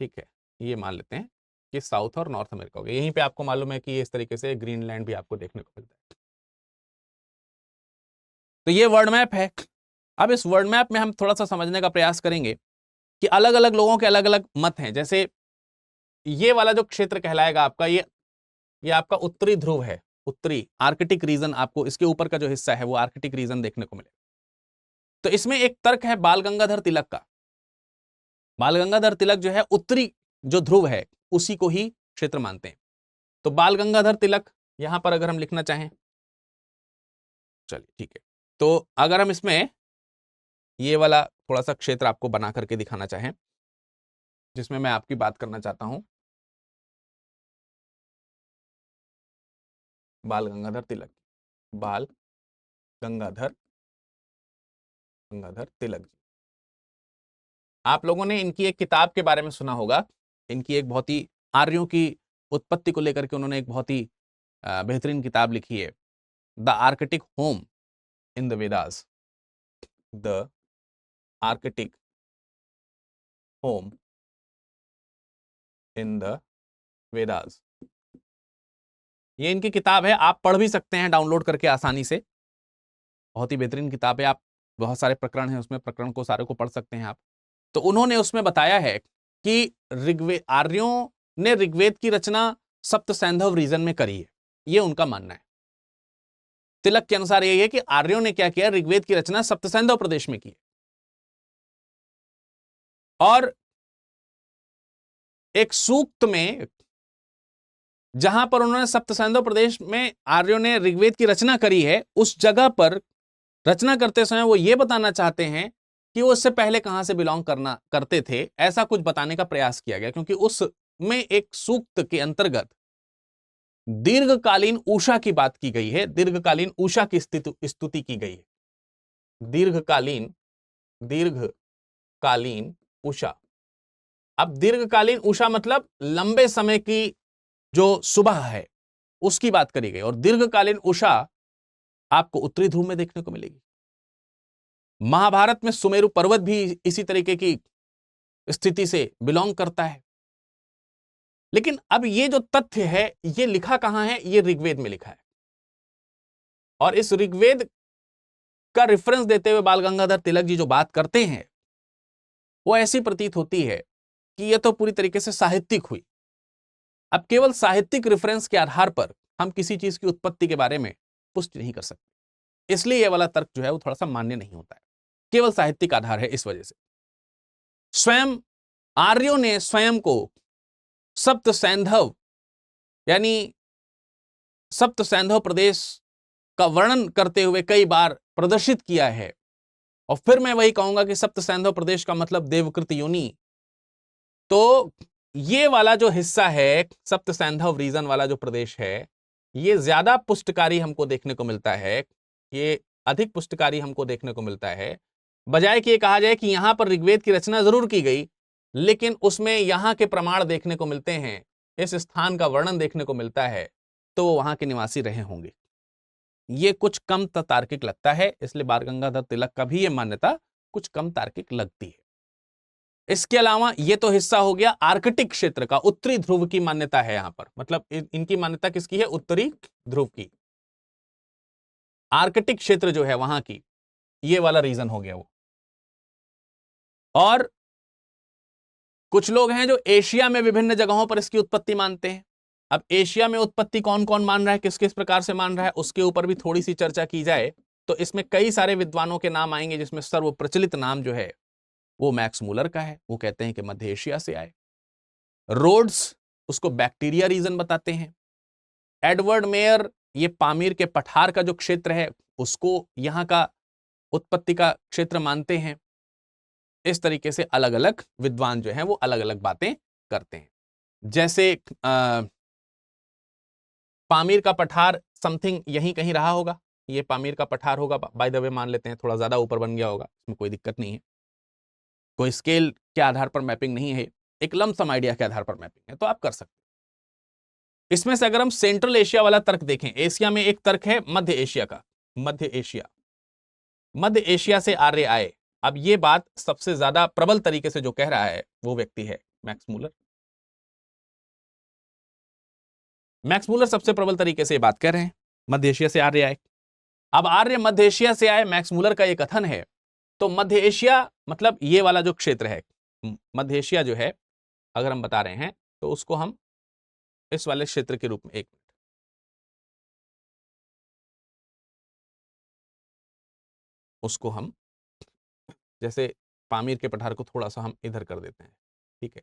ठीक है, ये मान लेते हैं कि साउथ और नॉर्थ अमेरिका हो गया। यहीं पे आपको मालूम है कि इस तरीके से ग्रीनलैंड भी आपको देखने को मिलता है। तो ये वर्ल्ड मैप है। अब इस वर्ल्ड मैप में हम थोड़ा सा समझने का प्रयास करेंगे कि अलग अलग लोगों के अलग अलग मत हैं। जैसे ये वाला जो क्षेत्र कहलाएगा आपका, ये आपका उत्तरी ध्रुव है, उत्तरी आर्कटिक रीजन, आपको इसके ऊपर का जो हिस्सा है वो आर्कटिक रीजन देखने को मिलेगा। तो इसमें एक तर्क है बाल गंगाधर तिलक का। बाल गंगाधर तिलक जो है उत्तरी जो ध्रुव है उसी को ही क्षेत्र मानते हैं। तो बाल गंगाधर तिलक यहां पर अगर हम लिखना चाहें, चलिए ठीक है, तो अगर हम इसमें ये वाला थोड़ा सा क्षेत्र आपको बना करके दिखाना चाहें, जिसमें मैं आपकी बात करना चाहता हूं बाल गंगाधर तिलक, बाल गंगाधर तिलक जी। आप लोगों ने इनकी एक किताब के बारे में सुना होगा। इनकी एक बहुत ही, आर्यों की उत्पत्ति को लेकर के उन्होंने एक बहुत ही बेहतरीन किताब लिखी है, the Arctic home in the Vedas, the Arctic home in the Vedas. ये इनकी किताब है, आप पढ़ भी सकते हैं डाउनलोड करके आसानी से। बहुत ही बेहतरीन किताब है। आप, बहुत सारे प्रकरण हैं उसमें, प्रकरण को सारे को पढ़ सकते हैं आप। तो उन्होंने उसमें बताया है कि ऋग्वेद, आर्यों ने ऋग्वेद की रचना सप्त सैंधव रीजन में करी है, ये उनका मानना है। तिलक के अनुसार यही है कि आर्यों ने क्या किया, ऋग्वेद की रचना सप्त सैंधव प्रदेश में की। और एक सूक्त में जहां पर उन्होंने सप्त सैंधव प्रदेश में आर्यों ने ऋग्वेद की रचना करी है, उस जगह पर रचना करते समय वो ये बताना चाहते हैं कि वो इससे पहले कहां से बिलोंग करते थे, ऐसा कुछ बताने का प्रयास किया गया, क्योंकि उसमें एक सूक्त के अंतर्गत दीर्घकालीन उषा की बात की गई है, दीर्घकालीन उषा की स्तुति की गई है। दीर्घकालीन उषा। अब दीर्घकालीन उषा मतलब लंबे समय की जो सुबह है उसकी बात करी गई, और दीर्घकालीन उषा आपको उत्तरी ध्रुव में देखने को मिलेगी। महाभारत में सुमेरु पर्वत भी इसी तरीके की स्थिति से बिलोंग करता है। लेकिन अब ये जो तथ्य है ये लिखा कहां है, ये ऋग्वेद में लिखा है, और इस ऋग्वेद का रेफरेंस देते हुए बाल गंगाधर तिलक जी जो बात करते हैं वो ऐसी प्रतीत होती है कि यह तो पूरी तरीके से साहित्यिक हुई। अब केवल साहित्यिक रेफरेंस के आधार पर हम किसी चीज की उत्पत्ति के बारे में पुष्टि नहीं कर सकते, इसलिए यह वाला तर्क जो है वो थोड़ा सा मान्य नहीं होता है, केवल साहित्यिक आधार है। इस वजह से स्वयं आर्यों ने स्वयं को सप्त सैंधव यानी सप्त सैंधव प्रदेश का वर्णन करते हुए कई बार प्रदर्शित किया है। और फिर मैं वही कहूंगा कि सप्त सैंधव प्रदेश का मतलब देवकृत योनि। तो ये वाला जो हिस्सा है, सप्त सैंधव रीजन वाला जो प्रदेश है, ये ज्यादा पुष्टकारी हमको देखने को मिलता है, ये अधिक पुष्टकारी हमको देखने को मिलता है, बजाय कि ये कहा जाए कि यहां पर ऋग्वेद की रचना जरूर की गई लेकिन उसमें यहां के प्रमाण देखने को मिलते हैं, इस स्थान का वर्णन देखने को मिलता है, तो वो वहां के निवासी रहे होंगे। ये कुछ कम तार्किक लगता है, इसलिए बाल गंगाधर तिलक का भी ये मान्यता कुछ कम तार्किक लगती है। इसके अलावा ये तो हिस्सा हो गया आर्कटिक क्षेत्र का, उत्तरी ध्रुव की मान्यता है यहां पर, मतलब इनकी मान्यता किसकी है, उत्तरी ध्रुव की। आर्कटिक क्षेत्र जो है वहां की, ये वाला रीजन हो गया वो। और कुछ लोग हैं जो एशिया में विभिन्न जगहों पर इसकी उत्पत्ति मानते हैं। अब एशिया में उत्पत्ति कौन कौन मान रहा है, किस किस प्रकार से मान रहा है, उसके ऊपर भी थोड़ी सी चर्चा की जाए तो इसमें कई सारे विद्वानों के नाम आएंगे, जिसमें सर्वप्रचलित नाम जो है वो मैक्स मूलर का है। वो कहते हैं कि मध्य एशिया से आए। रोड्स उसको बैक्टीरिया रीजन बताते हैं। एडवर्ड मेयर ये पामीर के पठार का जो क्षेत्र है उसको यहां का उत्पत्ति का क्षेत्र मानते हैं। इस तरीके से अलग अलग विद्वान जो हैं वो अलग अलग बातें करते हैं। जैसे पामीर का पठार समथिंग यहीं कहीं रहा होगा, ये पामीर का पठार होगा, बाय द वे मान लेते हैं, थोड़ा ज्यादा ऊपर बन गया होगा, इसमें कोई दिक्कत नहीं है, कोई स्केल के आधार पर मैपिंग नहीं है, एक लमसम आइडिया के आधार पर मैपिंग है, तो आप कर सकते हैं। इसमें से अगर हम सेंट्रल एशिया वाला तर्क देखें, एशिया में एक तर्क है मध्य एशिया का, मध्य एशिया से आर्य आए। अब ये बात सबसे ज्यादा प्रबल तरीके से जो कह रहा है वो व्यक्ति है मैक्स मूलर। मैक्स मूलर सबसे प्रबल तरीके से बात कर रहे हैं, मध्य एशिया से आर्य आए। अब आर्य मध्य एशिया से आए, मैक्स मूलर का यह कथन है। तो मध्य एशिया मतलब ये वाला जो क्षेत्र है, मध्य एशिया जो है अगर हम बता रहे हैं तो उसको हम इस वाले क्षेत्र के रूप में, एक मिनट, उसको हम जैसे पामीर के पठार को थोड़ा सा हम इधर कर देते हैं, ठीक है,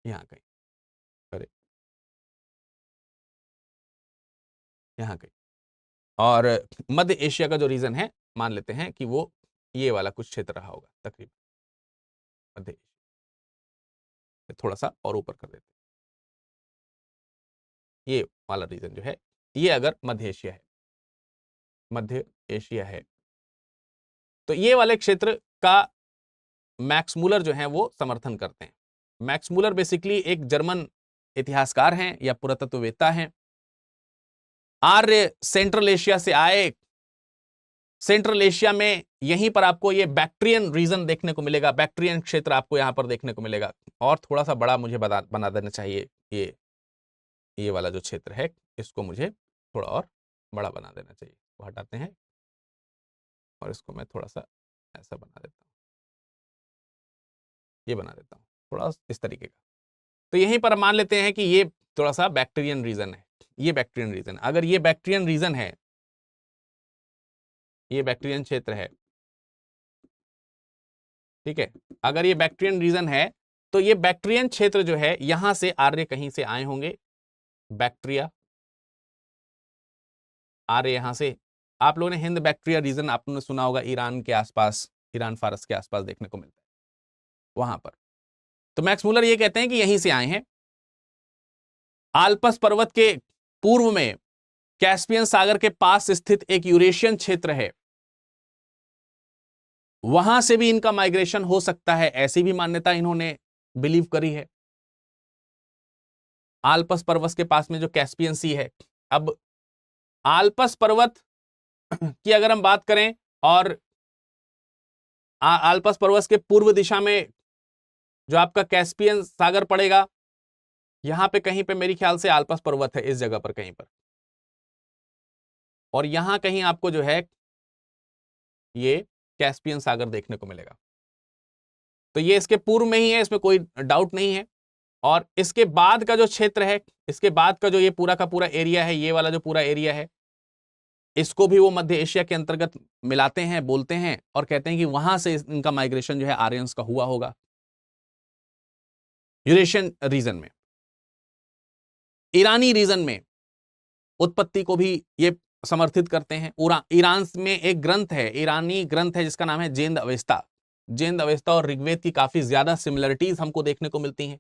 यहां कहीं करे, यहां कहीं। और मध्य एशिया का जो रीजन है मान लेते हैं कि वो ये वाला कुछ क्षेत्र रहा होगा तकरीबन, मध्य एशिया थोड़ा सा और ऊपर कर देते हैं, ये वाला रीजन जो है ये अगर मध्य एशिया है, मध्य एशिया है, तो ये वाले क्षेत्र का मैक्स मूलर जो है वो समर्थन करते हैं। मैक्स मूलर बेसिकली एक जर्मन इतिहासकार हैं या पुरातत्ववेत्ता हैं। आर्य सेंट्रल एशिया से आए, सेंट्रल एशिया में यहीं पर आपको ये बैक्ट्रियन रीजन देखने को मिलेगा, बैक्ट्रियन क्षेत्र आपको यहां पर देखने को मिलेगा। और थोड़ा सा बड़ा मुझे बना देना चाहिए, ये वाला जो क्षेत्र है इसको मुझे थोड़ा और बड़ा बना देना चाहिए, वो हटाते हैं और इसको मैं थोड़ा सा ऐसा बना देता हूं, ये बना देता हूं, थोड़ा इस तरीके का। तो यहीं पर मान लेते हैं कि ये थोड़ा सा बैक्टीरियन रीजन है, ये बैक्टीरियन रीजन। अगर ये बैक्टीरियन रीजन है, ये बैक्टीरियन क्षेत्र है, ठीक है, अगर ये बैक्टीरियन रीजन है तो ये बैक्टीरियन क्षेत्र जो है यहां से आर्य कहीं से आए होंगे, बैक्टीरिया आर्य यहां से। आप लोगों ने हिंद बैक्टीरिया रीजन आपने सुना होगा, ईरान के आसपास, ईरान फारस के आसपास देखने को मिलता है वहां पर। तो मैक्स मूलर ये कहते हैं कि यहीं से आए हैं। आल्पस पर्वत के पूर्व में कैस्पियन सागर के पास स्थित एक यूरेशियन क्षेत्र है, वहां से भी इनका माइग्रेशन हो सकता है, ऐसी भी मान्यता इन्होंने बिलीव करी है। आल्पस पर्वत के पास में जो कैस्पियन सी है, अब आल्पस पर्वत की अगर हम बात करें और आल्पस पर्वत के पूर्व दिशा में जो आपका कैस्पियन सागर पड़ेगा, यहां पे कहीं पे मेरी ख्याल से आल्पस पर्वत है, इस जगह पर कहीं पर, और यहां कहीं आपको जो है ये कैस्पियन सागर देखने को मिलेगा। तो ये इसके पूर्व में ही है, इसमें कोई डाउट नहीं है। और इसके बाद का जो क्षेत्र है, इसके बाद का जो ये पूरा का पूरा एरिया है, ये वाला जो पूरा एरिया है, इसको भी वो मध्य एशिया के अंतर्गत मिलाते हैं, बोलते हैं और कहते हैं कि वहां से इनका माइग्रेशन जो है आर्यंस का हुआ होगा यूरेशियन रीजन में। ईरानी रीजन में उत्पत्ति को भी ये समर्थित करते हैं। ईरान में एक ग्रंथ है, ईरानी ग्रंथ है जिसका नाम है जेंद अवेस्ता। जेंद अवेस्ता और ऋग्वेद की काफी ज्यादा सिमिलरिटीज हमको देखने को मिलती हैं।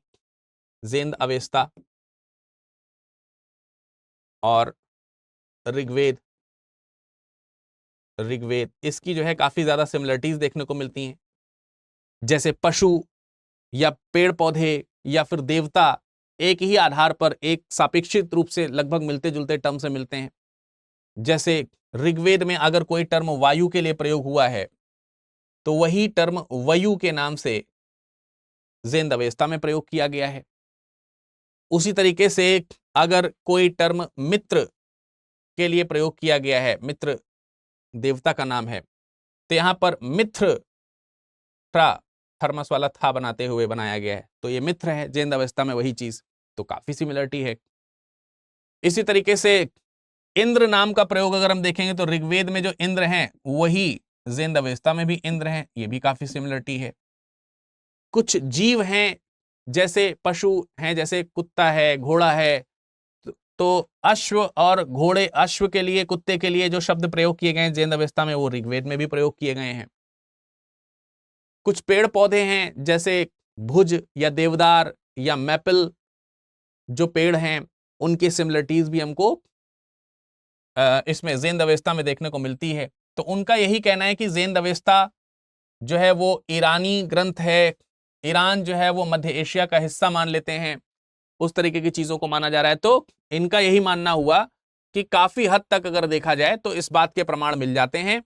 जेंद अवेस्ता और ऋग्वेद, इसकी जो है काफी ज्यादा सिमिलरिटीज देखने को मिलती हैं। जैसे पशु या पेड़ पौधे या फिर देवता एक ही आधार पर एक सापेक्षित रूप से लगभग मिलते जुलते टर्म से मिलते हैं। जैसे ऋग्वेद में अगर कोई टर्म वायु के लिए प्रयोग हुआ है तो वही टर्म वयु के नाम से जेंद अवेस्ता में प्रयोग किया गया है। उसी तरीके से अगर कोई टर्म मित्र के लिए प्रयोग किया गया है, मित्र देवता का नाम है, तो यहां पर मित्र थर्मस वाला था बनाते हुए बनाया गया है, तो ये मित्र है जेंद अवेस्ता में वही चीज, तो काफी सिमिलरिटी है। इसी तरीके से इंद्र नाम का प्रयोग अगर हम देखेंगे तो ऋग्वेद में जो इंद्र हैं वही जेंद अवेस्ता में भी इंद्र हैं, ये भी काफी सिमिलरिटी है। कुछ जीव हैं जैसे पशु हैं, जैसे कुत्ता है, घोड़ा है, तो अश्व और घोड़े, अश्व के लिए, कुत्ते के लिए जो शब्द प्रयोग किए गए हैं जेंद अवेस्ता में, वो ऋग्वेद में भी प्रयोग किए गए हैं। कुछ पेड़ पौधे हैं जैसे भुज या देवदार या मैपल जो पेड़ हैं, उनकी सिमिलरिटीज भी हमको इसमें जेंद अवेस्ता में देखने को मिलती है। तो उनका यही कहना है कि जेंद अवेस्ता जो है वो ईरानी ग्रंथ है, ईरान जो है वो मध्य एशिया का हिस्सा मान लेते हैं, उस तरीके की चीजों को माना जा रहा है। तो इनका यही मानना हुआ कि काफी हद तक अगर देखा जाए तो इस बात के प्रमाण मिल जाते हैं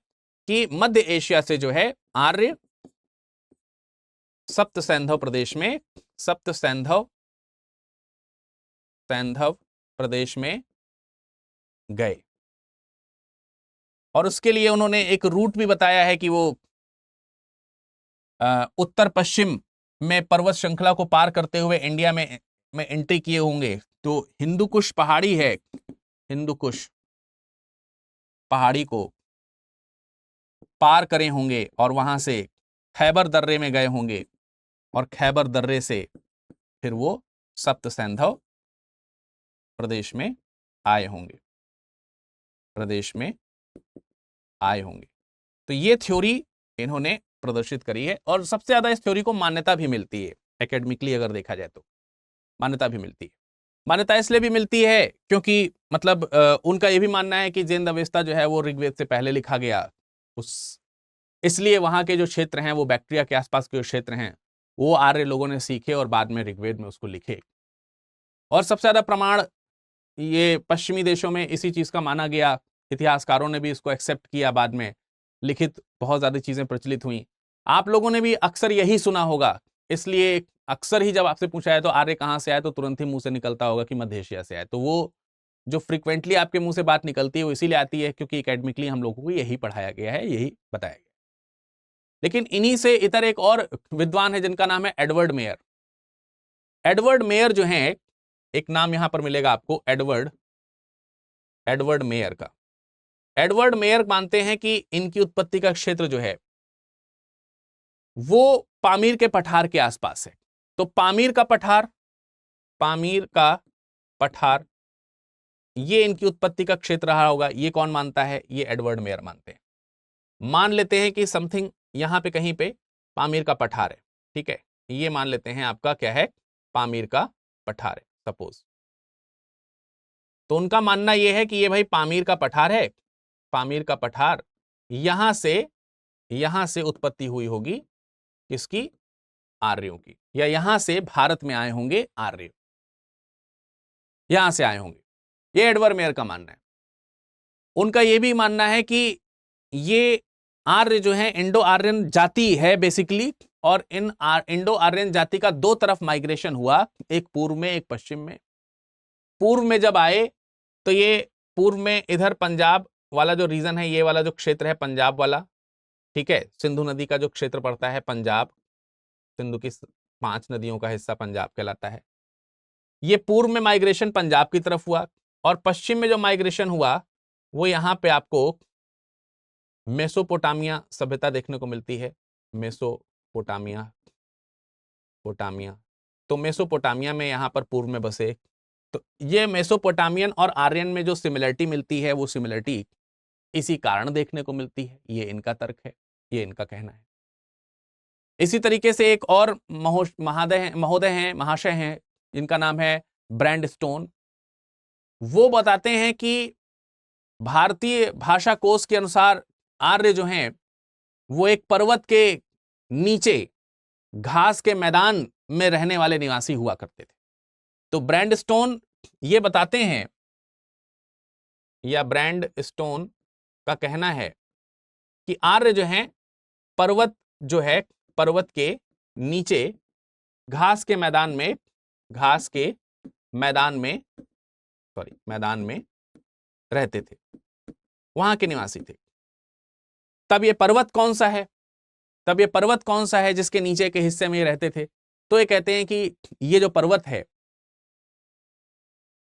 कि मध्य एशिया से जो है आर्य सप्त सैंधव प्रदेश में, सप्त सैंधव प्रदेश में गए। और उसके लिए उन्होंने एक रूट भी बताया है कि वो उत्तर पश्चिम में पर्वत श्रृंखला को पार करते हुए इंडिया में एंट्री किए होंगे। तो हिंदू कुश पहाड़ी है, हिंदू कुश पहाड़ी को पार करे होंगे और वहां से खैबर दर्रे में गए होंगे और खैबर दर्रे से फिर वो सप्त सैंधव प्रदेश में आए होंगे, प्रदेश में आए होंगे। तो ये थ्योरी इन्होंने प्रदर्शित करी है और सबसे ज्यादा इस थ्योरी को मान्यता भी मिलती है, एकेडमिकली अगर देखा जाए तो मान्यता भी मिलती है। मान्यता इसलिए भी मिलती है क्योंकि मतलब उनका यह भी मानना है कि जेंद अवेस्ता जो है वो ऋग्वेद से पहले लिखा गया, इसलिए वहां के जो क्षेत्र हैं वो बैक्टीरिया के आसपास के जो क्षेत्र हैं वो आर्य लोगों ने सीखे और बाद में ऋग्वेद में उसको लिखे। और सबसे ज्यादा प्रमाण ये पश्चिमी देशों में इसी चीज का माना गया, इतिहासकारों ने भी इसको एक्सेप्ट किया, बाद में लिखित बहुत ज्यादा चीजें प्रचलित हुई। आप लोगों ने भी अक्सर यही सुना होगा, इसलिए अक्सर ही जब आपसे पूछा है तो आर्य कहां से आए तो तुरंत ही मुंह से निकलता होगा कि मध्य एशिया से आए। तो वो जो फ्रीक्वेंटली आपके मुंह से बात निकलती है वो इसीलिए आती है क्योंकि एकेडमिकली हम लोगों को यही पढ़ाया गया है, यही बताया गया। लेकिन इन्हीं से इतर एक और विद्वान है जिनका नाम है एडवर्ड मेयर। एडवर्ड मेयर जो हैं, एक नाम यहां पर मिलेगा आपको, एडवर्ड मेयर का। एडवर्ड मेयर मानते हैं कि इनकी उत्पत्ति का क्षेत्र जो है वो पामीर के पठार के आसपास है। तो पामीर का पठार ये इनकी उत्पत्ति का क्षेत्र रहा होगा। ये कौन मानता है? ये एडवर्ड मेयर मानते हैं। मान लेते हैं कि समथिंग यहां पे कहीं पे पामीर का पठार है, ठीक है, ये मान लेते हैं आपका क्या है, पामीर का पठार है सपोज। तो उनका मानना यह है कि ये भाई पामीर का पठार है, पामीर का पठार, यहां से उत्पत्ति हुई होगी किसकी? आर्यों की, या यहां से भारत में आए होंगे आर्य, यहां से आए होंगे। ये एडवर्ड मेयर का मानना है। उनका यह भी मानना है कि ये आर्य जो है इंडो आर्यन जाति है बेसिकली, और इन इंडो आर्यन जाति का दो तरफ माइग्रेशन हुआ, एक पूर्व में एक पश्चिम में। पूर्व में जब आए तो ये पूर्व में इधर पंजाब वाला जो रीजन है, ये वाला जो क्षेत्र है पंजाब वाला, ठीक है, सिंधु नदी का जो क्षेत्र पड़ता है पंजाब, सिंधु की 5 नदियों का हिस्सा पंजाब कहलाता है। ये पूर्व में माइग्रेशन पंजाब की तरफ हुआ, और पश्चिम में जो माइग्रेशन हुआ वो यहां पे आपको मेसोपोटामिया सभ्यता देखने को मिलती है। मेसोपोटामिया, तो मेसोपोटामिया में यहां पर पूर्व में बसे। तो ये मेसोपोटामियन और आर्यन में जो सिमिलरिटी मिलती है, वो सिमिलरिटी इसी कारण देखने को मिलती है। ये इनका तर्क है, ये इनका कहना है। इसी तरीके से एक और महाशय हैं, जिनका नाम है ब्रैंड स्टोन। वो बताते हैं कि भारतीय भाषा कोश के अनुसार आर्य जो हैं वो एक पर्वत के नीचे घास के मैदान में रहने वाले निवासी हुआ करते थे। तो ब्रैंड स्टोन ये बताते हैं, या ब्रैंड स्टोन का कहना है कि आर्य जो हैं पर्वत के नीचे घास के मैदान में रहते थे, वहां के निवासी थे। तब ये पर्वत कौन सा है जिसके नीचे के हिस्से में ये रहते थे? तो ये कहते हैं कि ये जो पर्वत है,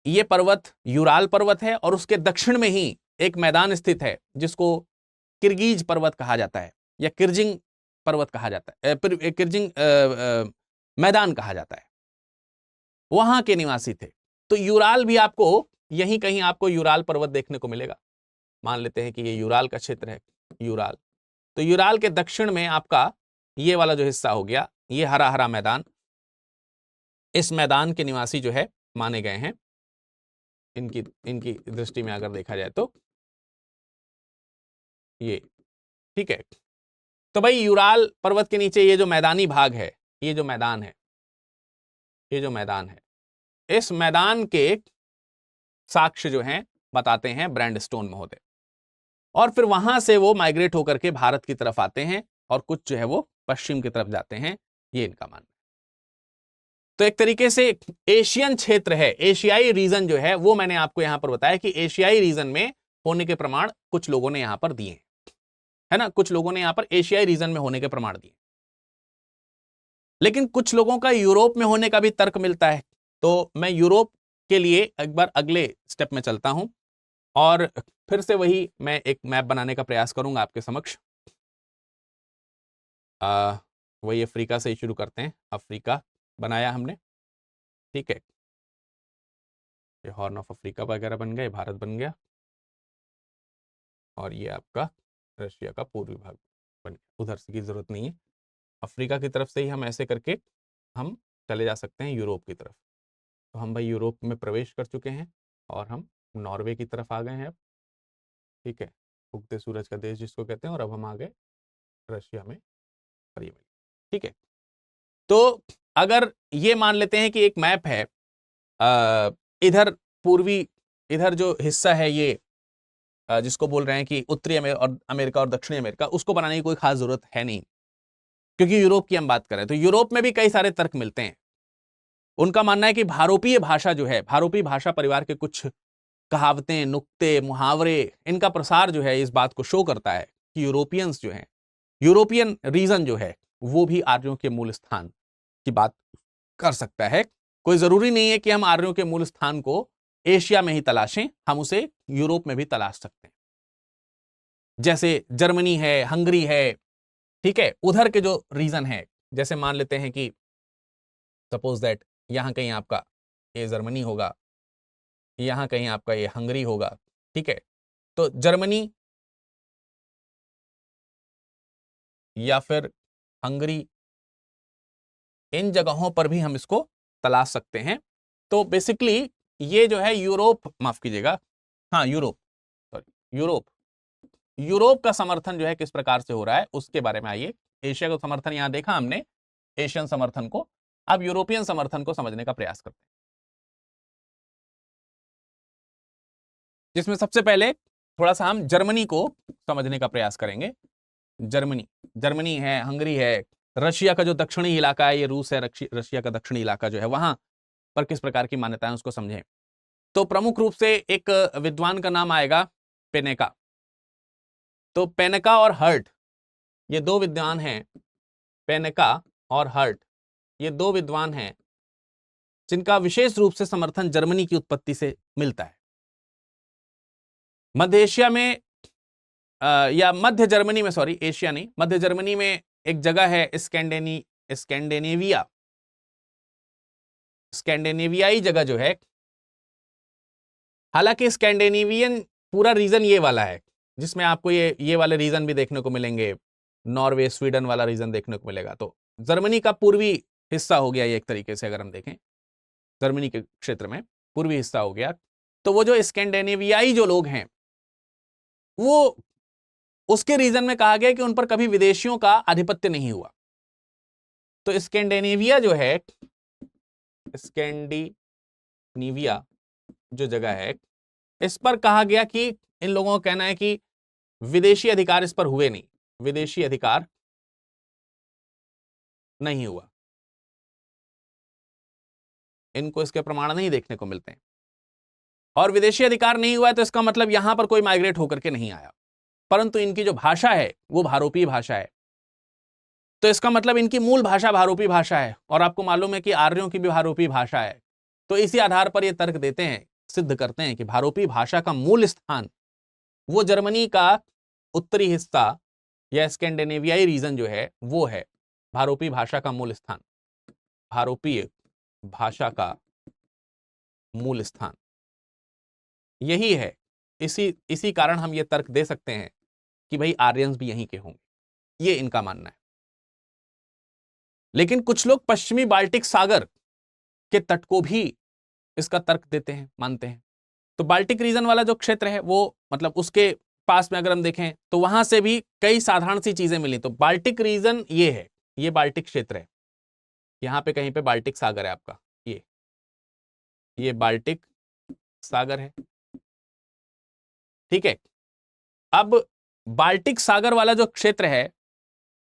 ये पर्वत यूराल पर्वत है, और उसके दक्षिण में ही एक मैदान स्थित है जिसको किर्गिज पर्वत कहा जाता है, या किर्जिंग पर्वत कहा जाता है, किर्जिंग मैदान कहा जाता है। वहां के निवासी थे। तो यूराल भी आपको यहीं कहीं आपको यूराल पर्वत देखने को मिलेगा। मान लेते हैं कि ये यूराल का क्षेत्र है, यूराल। तो यूराल के दक्षिण में आपका ये वाला जो हिस्सा हो गया, ये हरा हरा मैदान, इस मैदान के निवासी जो है माने गए हैं इनकी दृष्टि में अगर देखा जाए तो ये, ठीक है। तो भाई यूराल पर्वत के नीचे ये जो मैदानी भाग है, ये जो मैदान है, इस मैदान के साक्ष्य जो हैं बताते हैं ब्रैंड स्टोन महोदय। और फिर वहां से वो माइग्रेट होकर के भारत की तरफ आते हैं, और कुछ जो है वो पश्चिम की तरफ जाते हैं, ये इनका मानना है। तो एक तरीके से एशियन क्षेत्र है, एशियाई रीजन जो है वो मैंने आपको यहां पर बताया कि एशियाई रीजन में होने के प्रमाण कुछ लोगों ने यहां पर दिए, है ना, कुछ लोगों ने यहां पर एशियाई रीजन में होने के प्रमाण दिए। लेकिन कुछ लोगों का यूरोप में होने का भी तर्क मिलता है। तो मैं यूरोप के लिए एक बार अगले स्टेप में चलता हूं, और फिर से वही मैं एक मैप बनाने का प्रयास करूंगा आपके समक्ष। वही अफ्रीका से ही शुरू करते हैं। अफ्रीका बनाया हमने, ठीक है, ये हॉर्न ऑफ अफ्रीका वगैरह बन गया, भारत बन गया, और ये आपका रशिया का पूर्वी भाग बन गया। उधर से की जरूरत नहीं है, अफ्रीका की तरफ से ही हम ऐसे करके हम चले जा सकते हैं यूरोप की तरफ। तो हम भाई यूरोप में प्रवेश कर चुके हैं, और हम नॉर्वे की तरफ आ गए हैं अब, ठीक है, उगते सूरज का देश जिसको कहते हैं। और अब हम आ गए रशिया में, ठीक है। तो अगर ये मान लेते हैं कि एक मैप है, इधर पूर्वी, इधर जो हिस्सा है ये जिसको बोल रहे हैं कि उत्तरी अमेरिका और दक्षिणी अमेरिका, उसको बनाने की कोई खास जरूरत है नहीं, क्योंकि यूरोप की हम बात करें तो यूरोप में भी कई सारे तर्क मिलते हैं। उनका मानना है कि भारोपीय भाषा जो है, भारोपीय भाषा परिवार के कुछ कहावतें, नुक्ते, मुहावरे, इनका प्रसार जो है इस बात को शो करता है कि यूरोपियंस जो है, यूरोपियन रीजन जो है वो भी आर्यों के मूल स्थान की बात कर सकता है। कोई जरूरी नहीं है कि हम आर्यों के मूल स्थान को एशिया में ही तलाशें, हम उसे यूरोप में भी तलाश सकते हैं। जैसे जर्मनी है, हंगरी है, ठीक है, उधर के जो रीजन है, जैसे मान लेते हैं कि सपोज दैट यहां कहीं आपका ये जर्मनी होगा, यहां कहीं आपका ये हंगरी होगा, ठीक है, तो जर्मनी या फिर हंगरी, इन जगहों पर भी हम इसको तलाश सकते हैं। तो बेसिकली ये जो है यूरोप, माफ कीजिएगा, हाँ यूरोप, सॉरी यूरोप, यूरोप का समर्थन जो है किस प्रकार से हो रहा है उसके बारे में आइए। एशिया का समर्थन यहां देखा हमने, एशियन समर्थन को, अब यूरोपियन समर्थन को समझने का प्रयास करते हैं, जिसमें सबसे पहले थोड़ा सा हम जर्मनी को समझने का प्रयास करेंगे। जर्मनी, जर्मनी है, हंगरी है, रशिया का जो दक्षिणी इलाका है, ये रूस है, रशिया का दक्षिणी इलाका जो है वहां पर किस प्रकार की मान्यताएं उसको समझें। तो प्रमुख रूप से एक विद्वान का नाम आएगा पेनेका। तो पेनेका और हर्ट, ये दो विद्वान हैं, पेनेका और हर्ट, ये दो विद्वान हैं जिनका विशेष रूप से समर्थन जर्मनी की उत्पत्ति से मिलता है। मध्य एशिया में या मध्य जर्मनी में, सॉरी एशिया नहीं, मध्य जर्मनी में एक जगह है स्कैंडिनेविया, स्कैंडिनेवियाई जगह जो है, हालांकि स्कैंडिनेवियन पूरा रीजन ये वाला है जिसमें आपको ये वाले रीजन भी देखने को मिलेंगे, नॉर्वे, स्वीडन वाला रीजन देखने को मिलेगा। तो जर्मनी का पूर्वी हिस्सा हो गया ये एक तरीके से, अगर हम देखें जर्मनी के क्षेत्र में पूर्वी हिस्सा हो गया। तो वो जो स्कैंडिनेवियाई जो लोग हैं, वो उसके रीजन में कहा गया कि उन पर कभी विदेशियों का आधिपत्य नहीं हुआ। तो स्कैंडिनेविया जो है, स्कैंडिनेविया जो जगह है, इस पर कहा गया कि इन लोगों का कहना है कि विदेशी अधिकार इस पर हुए नहीं, विदेशी अधिकार नहीं हुआ, इनको इसके प्रमाण नहीं देखने को मिलते हैं। और विदेशी अधिकार नहीं हुआ है तो इसका मतलब यहां पर कोई माइग्रेट होकर के नहीं आया, परंतु इनकी जो भाषा है वो भारोपी भाषा है। तो इसका मतलब इनकी मूल भाषा भारोपी भाषा है, और आपको मालूम है कि आर्यों की भी भारोपी भाषा है। तो इसी आधार पर ये तर्क देते हैं, सिद्ध करते हैं कि भारोपी भाषा का मूल स्थान वो जर्मनी का उत्तरी हिस्सा या स्कैंडिनेवियाई रीजन जो है वो है भारोपी भाषा का मूल स्थान, भारोपीय भाषा का मूल स्थान यही है। इसी कारण हम ये तर्क दे सकते हैं कि भाई आर्यंस भी यहीं के होंगे, ये इनका मानना है। लेकिन कुछ लोग पश्चिमी बाल्टिक सागर के तट को भी इसका तर्क देते हैं, मानते हैं। तो बाल्टिक रीजन वाला जो क्षेत्र है वो, मतलब उसके पास में अगर हम देखें तो वहां से भी कई साधारण सी चीजें मिली। तो बाल्टिक रीजन ये है, ये बाल्टिक क्षेत्र है, यहां पे कहीं पे बाल्टिक सागर है आपका, ये बाल्टिक सागर है, ठीक है। अब बाल्टिक सागर वाला जो क्षेत्र है,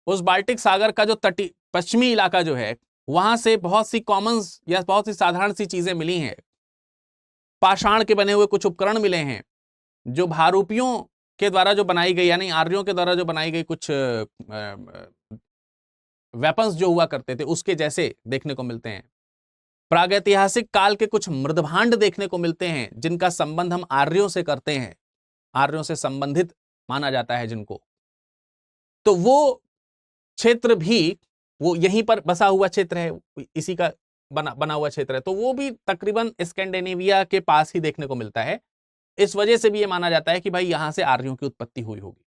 उस बाल्टिक सागर का जो तटी पश्चिमी इलाका जो है, वहां से बहुत सी कॉमन या बहुत सी साधारण सी चीजें मिली हैं। पाषाण के बने हुए कुछ उपकरण मिले हैं जो भारूपियों के द्वारा जो बनाई गई, यानी आर्यों के द्वारा जो बनाई गई कुछ वेपन्स जो हुआ करते थे उसके जैसे देखने को मिलते हैं। प्रागैतिहासिक काल के कुछ मृदभांड देखने को मिलते हैं जिनका संबंध हम आर्यों से करते हैं, आर्यों से संबंधित माना जाता है जिनको। तो वो क्षेत्र भी वो यहीं पर बसा हुआ क्षेत्र है, इसी का बना हुआ क्षेत्र है। तो वो भी तकरीबन स्कैंडिनेविया के पास ही देखने को मिलता है। इस वजह से भी ये माना जाता है कि भाई यहां से आर्यों की उत्पत्ति हुई होगी।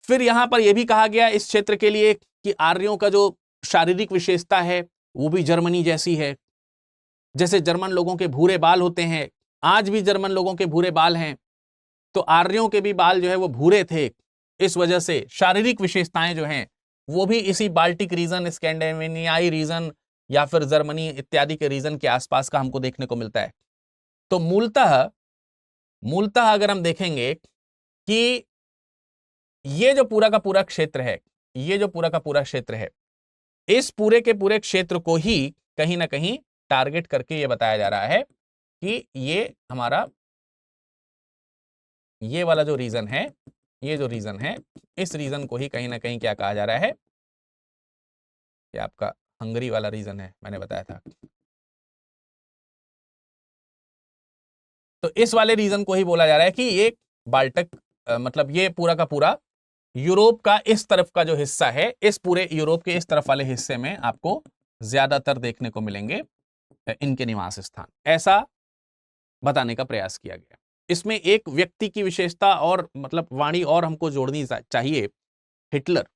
फिर यहां पर यह भी कहा गया इस क्षेत्र के लिए कि आर्यों का जो शारीरिक विशेषता है वो भी जर्मनी जैसी है। जैसे जर्मन लोगों के भूरे बाल होते हैं, आज भी जर्मन लोगों के भूरे बाल हैं, तो आर्यों के भी बाल जो है वो भूरे थे। इस वजह से शारीरिक विशेषताएं जो हैं वो भी इसी बाल्टिक रीजन, स्कैंडिनेवियाई रीजन या फिर जर्मनी इत्यादि के रीजन के आसपास का हमको देखने को मिलता है। तो मूलतः अगर हम देखेंगे कि ये जो पूरा का पूरा क्षेत्र है, ये जो पूरा का पूरा क्षेत्र है, इस पूरे के पूरे क्षेत्र को ही कहीं ना कहीं टारगेट करके ये बताया जा रहा है कि ये हमारा ये वाला जो रीजन है, ये जो रीजन है, इस रीजन को ही कहीं ना कहीं क्या कहा जा रहा है, ये आपका हंगरी वाला रीजन है, मैंने बताया था, तो इस वाले रीजन को ही बोला जा रहा है कि ये बाल्टक मतलब ये पूरा का पूरा यूरोप का इस तरफ का जो हिस्सा है, इस पूरे यूरोप के इस तरफ वाले हिस्से में आपको ज्यादातर देखने को मिलेंगे इनके निवास स्थान, ऐसा बताने का प्रयास किया गया। इसमें एक व्यक्ति की विशेषता और मतलब वाणी और हमको जोड़नी चाहिए, हिटलर।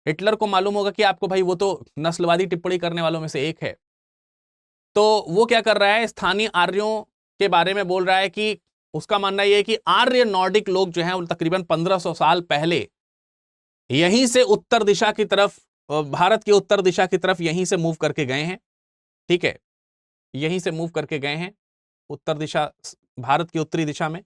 हिटलर को मालूम होगा कि आपको भाई वो तो नस्लवादी टिप्पणी करने वालों में से एक है, तो वो क्या कर रहा है, स्थानीय आर्यों के बारे में बोल रहा है कि उसका मानना यह है कि आर्य नॉर्डिक लोग जो हैं वो तकरीबन 1500 साल पहले यहीं से उत्तर दिशा की तरफ, भारत की उत्तर दिशा की तरफ यहीं से मूव करके गए हैं। ठीक है, यहीं से मूव करके गए हैं उत्तर दिशा, भारत की उत्तरी दिशा में,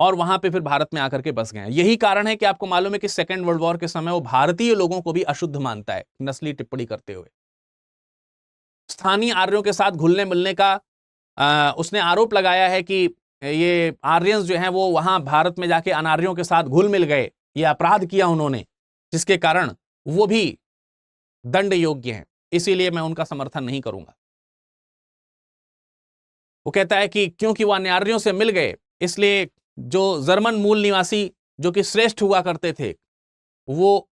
और वहां पे फिर भारत में आकर के बस गए हैं। यही कारण है कि आपको मालूम है कि सेकेंड वर्ल्ड वॉर के समय वो भारतीय लोगों को भी अशुद्ध मानता है नस्ली टिप्पणी करते हुए। स्थानीय आर्यों के साथ घुलने मिलने का उसने आरोप लगाया है कि ये आर्यंस जो हैं वो वहां भारत में जाके अनार्यों के साथ घुल मिल गए, ये अपराध किया उन्होंने, जिसके कारण वो भी दंड योग्य हैं, इसीलिए मैं उनका समर्थन नहीं करूंगा। वो कहता है कि क्योंकि वो अनार्यों से मिल गए, इसलिए जो जर्मन मूल निवासी जो कि श्रेष्ठ हुआ करते थे, वो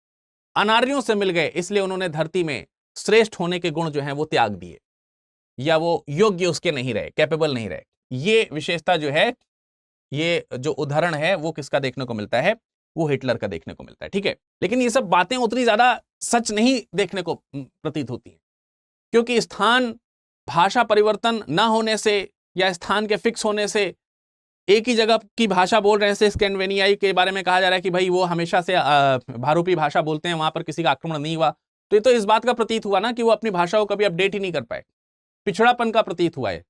अनार्यों से मिल गए, इसलिए उन्होंने धरती में श्रेष्ठ होने के गुण जो हैं वो त्याग दिए, या वो योग्य उसके नहीं रहे, कैपेबल नहीं रहे। ये विशेषता जो है, ये जो उदाहरण है वो किसका देखने को मिलता है, वो हिटलर का देखने को मिलता है। ठीक है, लेकिन ये सब बातें उतनी ज्यादा सच नहीं देखने को प्रतीत होती हैं, क्योंकि स्थान भाषा परिवर्तन ना होने से या स्थान के फिक्स होने से, एक ही जगह की भाषा बोल रहे हैं, स्कैंडिनेवियाई के बारे में कहा जा रहा है कि भाई वो हमेशा से भारूपी भाषा बोलते हैं, वहां पर किसी का आक्रमण नहीं हुआ, तो ये तो इस बात का प्रतीत हुआ ना कि वो अपनी भाषा को कभी अपडेट ही नहीं कर पाए, पिछड़ापन का प्रतीत हुआ है,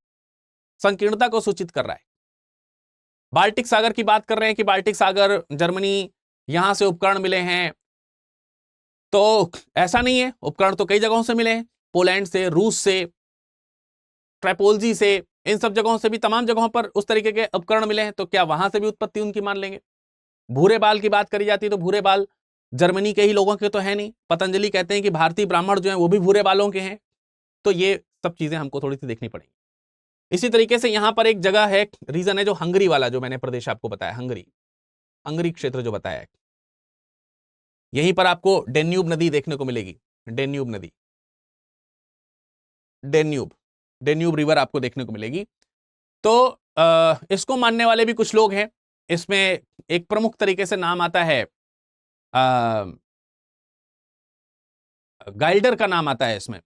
संकीर्णता को सूचित कर रहा है। बाल्टिक सागर की बात कर रहे हैं कि बाल्टिक सागर, जर्मनी, यहां से उपकरण मिले हैं, तो ऐसा नहीं है, उपकरण तो कई जगहों से मिले हैं, पोलैंड से, रूस से, ट्रैपोल्जी से, इन सब जगहों से भी, तमाम जगहों पर उस तरीके के उपकरण मिले हैं, तो क्या वहां से भी उत्पत्ति उनकी मान लेंगे? भूरे बाल की बात करी जाती है, तो भूरे बाल जर्मनी के ही लोगों के तो है नहीं, पतंजलि कहते हैं कि भारतीय ब्राह्मण जो हैं वो भी भूरे बालों के हैं, तो ये सब चीजें हमको थोड़ी सी देखनी पड़ेगी। इसी तरीके से यहां पर एक जगह है, रीजन है जो हंगरी वाला, जो मैंने प्रदेश आपको बताया, हंगरी क्षेत्र जो बताया है, यहीं पर आपको डेन्यूब नदी देखने को मिलेगी, डेन्यूब नदी, डेन्यूब रिवर आपको देखने को मिलेगी। तो इसको मानने वाले भी कुछ लोग हैं। इसमें एक प्रमुख तरीके से नाम आता है, गाइल्डर का नाम आता है इसमें,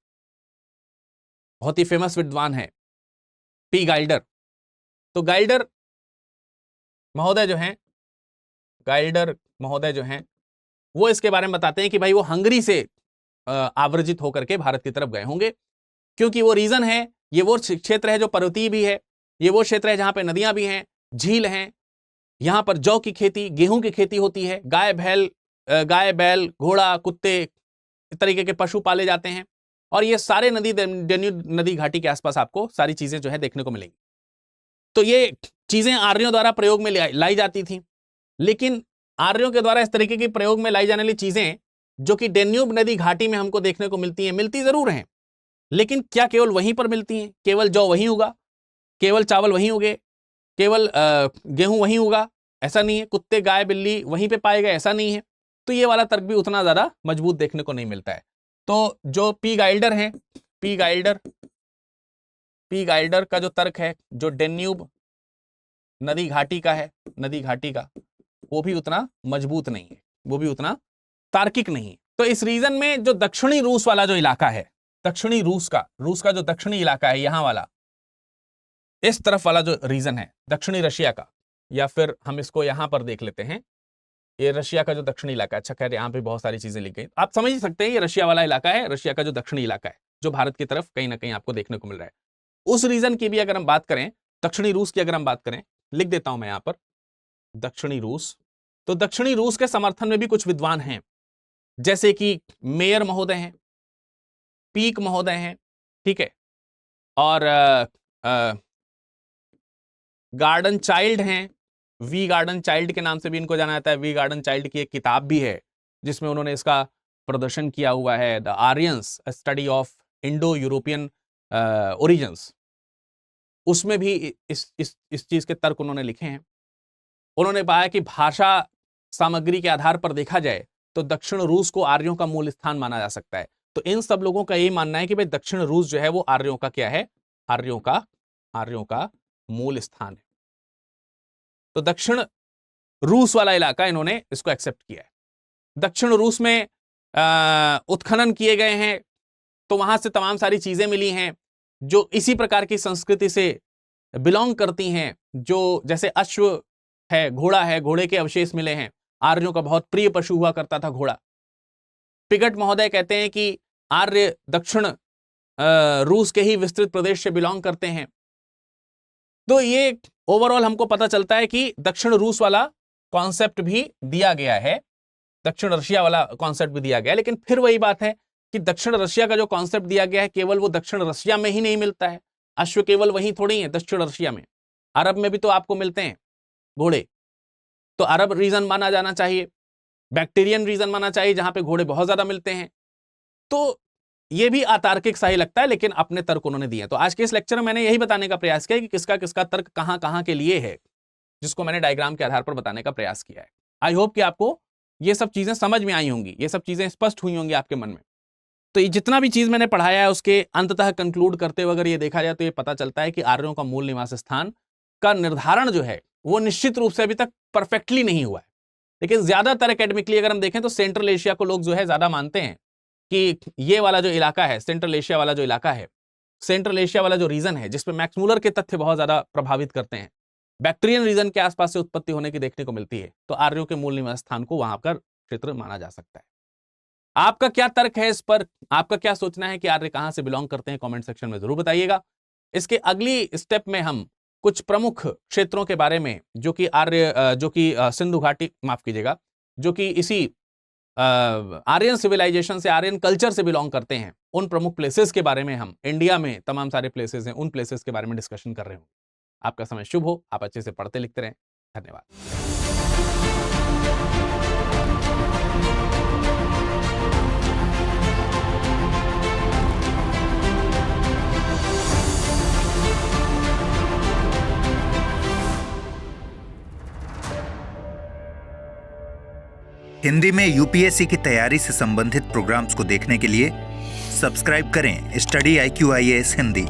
बहुत ही फेमस विद्वान है पी गाइल्डर। तो गाइल्डर महोदय जो हैं वो इसके बारे में बताते हैं कि भाई वो हंगरी से आवर्जित होकर के भारत की तरफ गए होंगे, क्योंकि वो रीजन है, ये वो क्षेत्र है जो पर्वतीय भी है, ये वो क्षेत्र है जहां पे नदियां भी हैं, झील हैं, यहां पर जौ की खेती, गेहूं की खेती होती है, गाय बैल घोड़ा कुत्ते इस तरीके के पशु पाले जाते हैं, और ये सारे डेन्यूब नदी घाटी के आसपास आपको सारी चीजें जो है देखने को मिलेंगी। तो ये चीजें आर्यों द्वारा प्रयोग में लाई जाती थी, लेकिन आर्यों के द्वारा इस तरीके की प्रयोग में लाई जाने वाली चीजें जो कि डेन्यूब नदी घाटी में हमको देखने को मिलती हैं, मिलती जरूर हैं, लेकिन क्या केवल वहीं पर मिलती हैं? केवल जौ वहीं उगा, केवल चावल वहीं उगे, केवल गेहूं वहीं उगा, ऐसा नहीं है। कुत्ते गाय बिल्ली वहीं पे पाए गए, ऐसा नहीं है। तो ये वाला तर्क भी उतना ज्यादा मजबूत देखने को नहीं मिलता है। तो जो पी गाइल्डर हैं, पी गाइल्डर का जो तर्क है, जो डेन्यूब नदी घाटी का है, नदी घाटी का, वो भी उतना मजबूत नहीं है, वो भी उतना तार्किक नहीं है। तो इस रीजन में जो दक्षिणी रूस वाला जो इलाका है, दक्षिणी रूस का जो दक्षिणी इलाका है, यहां वाला, इस तरफ वाला जो रीजन है दक्षिणी रशिया का, या फिर हम इसको यहां पर देख लेते हैं, ये रशिया का जो दक्षिणी इलाका है। अच्छा खैर यहाँ पे बहुत सारी चीजें लिख गई, आप समझ ही सकते हैं, ये रशिया वाला इलाका है, रशिया का जो दक्षिणी इलाका है, जो भारत की तरफ कहीं ना कहीं आपको देखने को मिल रहा है। उस रीजन की भी अगर हम बात करें, दक्षिणी रूस की अगर हम बात करें, लिख देता हूं मैं यहां पर दक्षिणी रूस। तो दक्षिणी रूस के समर्थन में भी कुछ विद्वान हैं, जैसे कि मेयर महोदय हैं, पीक महोदय हैं, ठीक है, और गार्डन चाइल्ड हैं, वी गार्डन चाइल्ड के नाम से भी इनको जाना जाता है। वी गार्डन चाइल्ड की एक किताब भी है जिसमें उन्होंने इसका प्रदर्शन किया हुआ है, the Aryans, study of Indo European origins. उसमें भी इस चीज के तर्क उन्होंने लिखे हैं। उन्होंने पाया कि भाषा सामग्री के आधार पर देखा जाए तो दक्षिण रूस को आर्यों का मूल स्थान माना जा सकता है। तो इन सब लोगों का यही मानना है कि भाई दक्षिण रूस जो है वो आर्यों का क्या है, आर्यों का मूल स्थान है। तो दक्षिण रूस वाला इलाका इन्होंने इसको एक्सेप्ट किया है। दक्षिण रूस में उत्खनन किए गए हैं तो वहां से तमाम सारी चीजें मिली हैं जो इसी प्रकार की संस्कृति से बिलोंग करती हैं, जो जैसे अश्व है, घोड़ा है, घोड़े के अवशेष मिले हैं। आर्यों का बहुत प्रिय पशु हुआ करता था घोड़ा। पिगट महोदय कहते हैं कि आर्य दक्षिण रूस के ही विस्तृत प्रदेश से बिलोंग करते हैं। तो ये ओवरऑल हमको पता चलता है कि दक्षिण रूस वाला कॉन्सेप्ट भी दिया गया है, दक्षिण रशिया वाला कॉन्सेप्ट भी दिया गया है। लेकिन फिर वही बात है कि दक्षिण रशिया का जो कॉन्सेप्ट दिया गया है केवल वो दक्षिण रशिया में ही नहीं मिलता है। अश्व केवल वहीं थोड़ी है दक्षिण रशिया में, अरब में भी तो आपको मिलते हैं घोड़े। तो अरब रीजन माना जाना चाहिए, बैक्टीरियन रीजन माना चाहिए जहां पे घोड़े बहुत ज्यादा मिलते हैं। तो ये भी अतार्किक सा ही लगता है, लेकिन अपने तर्क उन्होंने दिए। तो आज के इस लेक्चर में मैंने यही बताने का प्रयास किया कि किसका किसका तर्क कहां कहां के लिए है, जिसको मैंने डायग्राम के आधार पर बताने का प्रयास किया है। आई होप कि आपको ये सब चीजें समझ में आई होंगी, ये सब चीजें स्पष्ट हुई होंगी आपके मन में। तो ये जितना भी चीज मैंने पढ़ाया है उसके अंततः कंक्लूड करते हुए अगर ये देखा जाए तो ये पता चलता है कि आर्यों का मूल निवास स्थान का निर्धारण जो है वो निश्चित रूप से अभी तक परफेक्टली नहीं हुआ है। लेकिन ज्यादातर एकेडमिकली अगर हम देखें तो सेंट्रल एशिया को लोग जो है ज्यादा मानते हैं कि ये वाला जो इलाका है, सेंट्रल एशिया वाला जो इलाका है, सेंट्रल एशिया वाला जो रीजन है जिसपे मैक्स मूलर के तथ्य बहुत ज्यादा प्रभावित करते हैं, बैक्टीरियन रीजन के आसपास से उत्पत्ति होने की देखने को मिलती है। तो आर्यों के मूल निवास स्थान को वहां का क्षेत्र माना जा सकता है। आपका क्या तर्क है इस पर, आपका क्या सोचना है कि आर्य कहां से बिलोंग करते हैं, कमेंट सेक्शन में जरूर बताइएगा। इसके अगली स्टेप में हम कुछ प्रमुख क्षेत्रों के बारे में जो कि सिंधु घाटी, माफ कीजिएगा, जो कि इसी आर्यन सिविलाइजेशन से, आर्यन कल्चर से बिलोंग करते हैं, उन प्रमुख प्लेसेस के बारे में हम, इंडिया में तमाम सारे प्लेसेस हैं, उन प्लेसेस के बारे में डिस्कशन कर रहे होंगे। आपका समय शुभ हो, आप अच्छे से पढ़ते लिखते रहें। धन्यवाद। हिंदी में यूपीएससी की तैयारी से संबंधित प्रोग्राम्स को देखने के लिए सब्सक्राइब करें स्टडी IQ IAS हिंदी।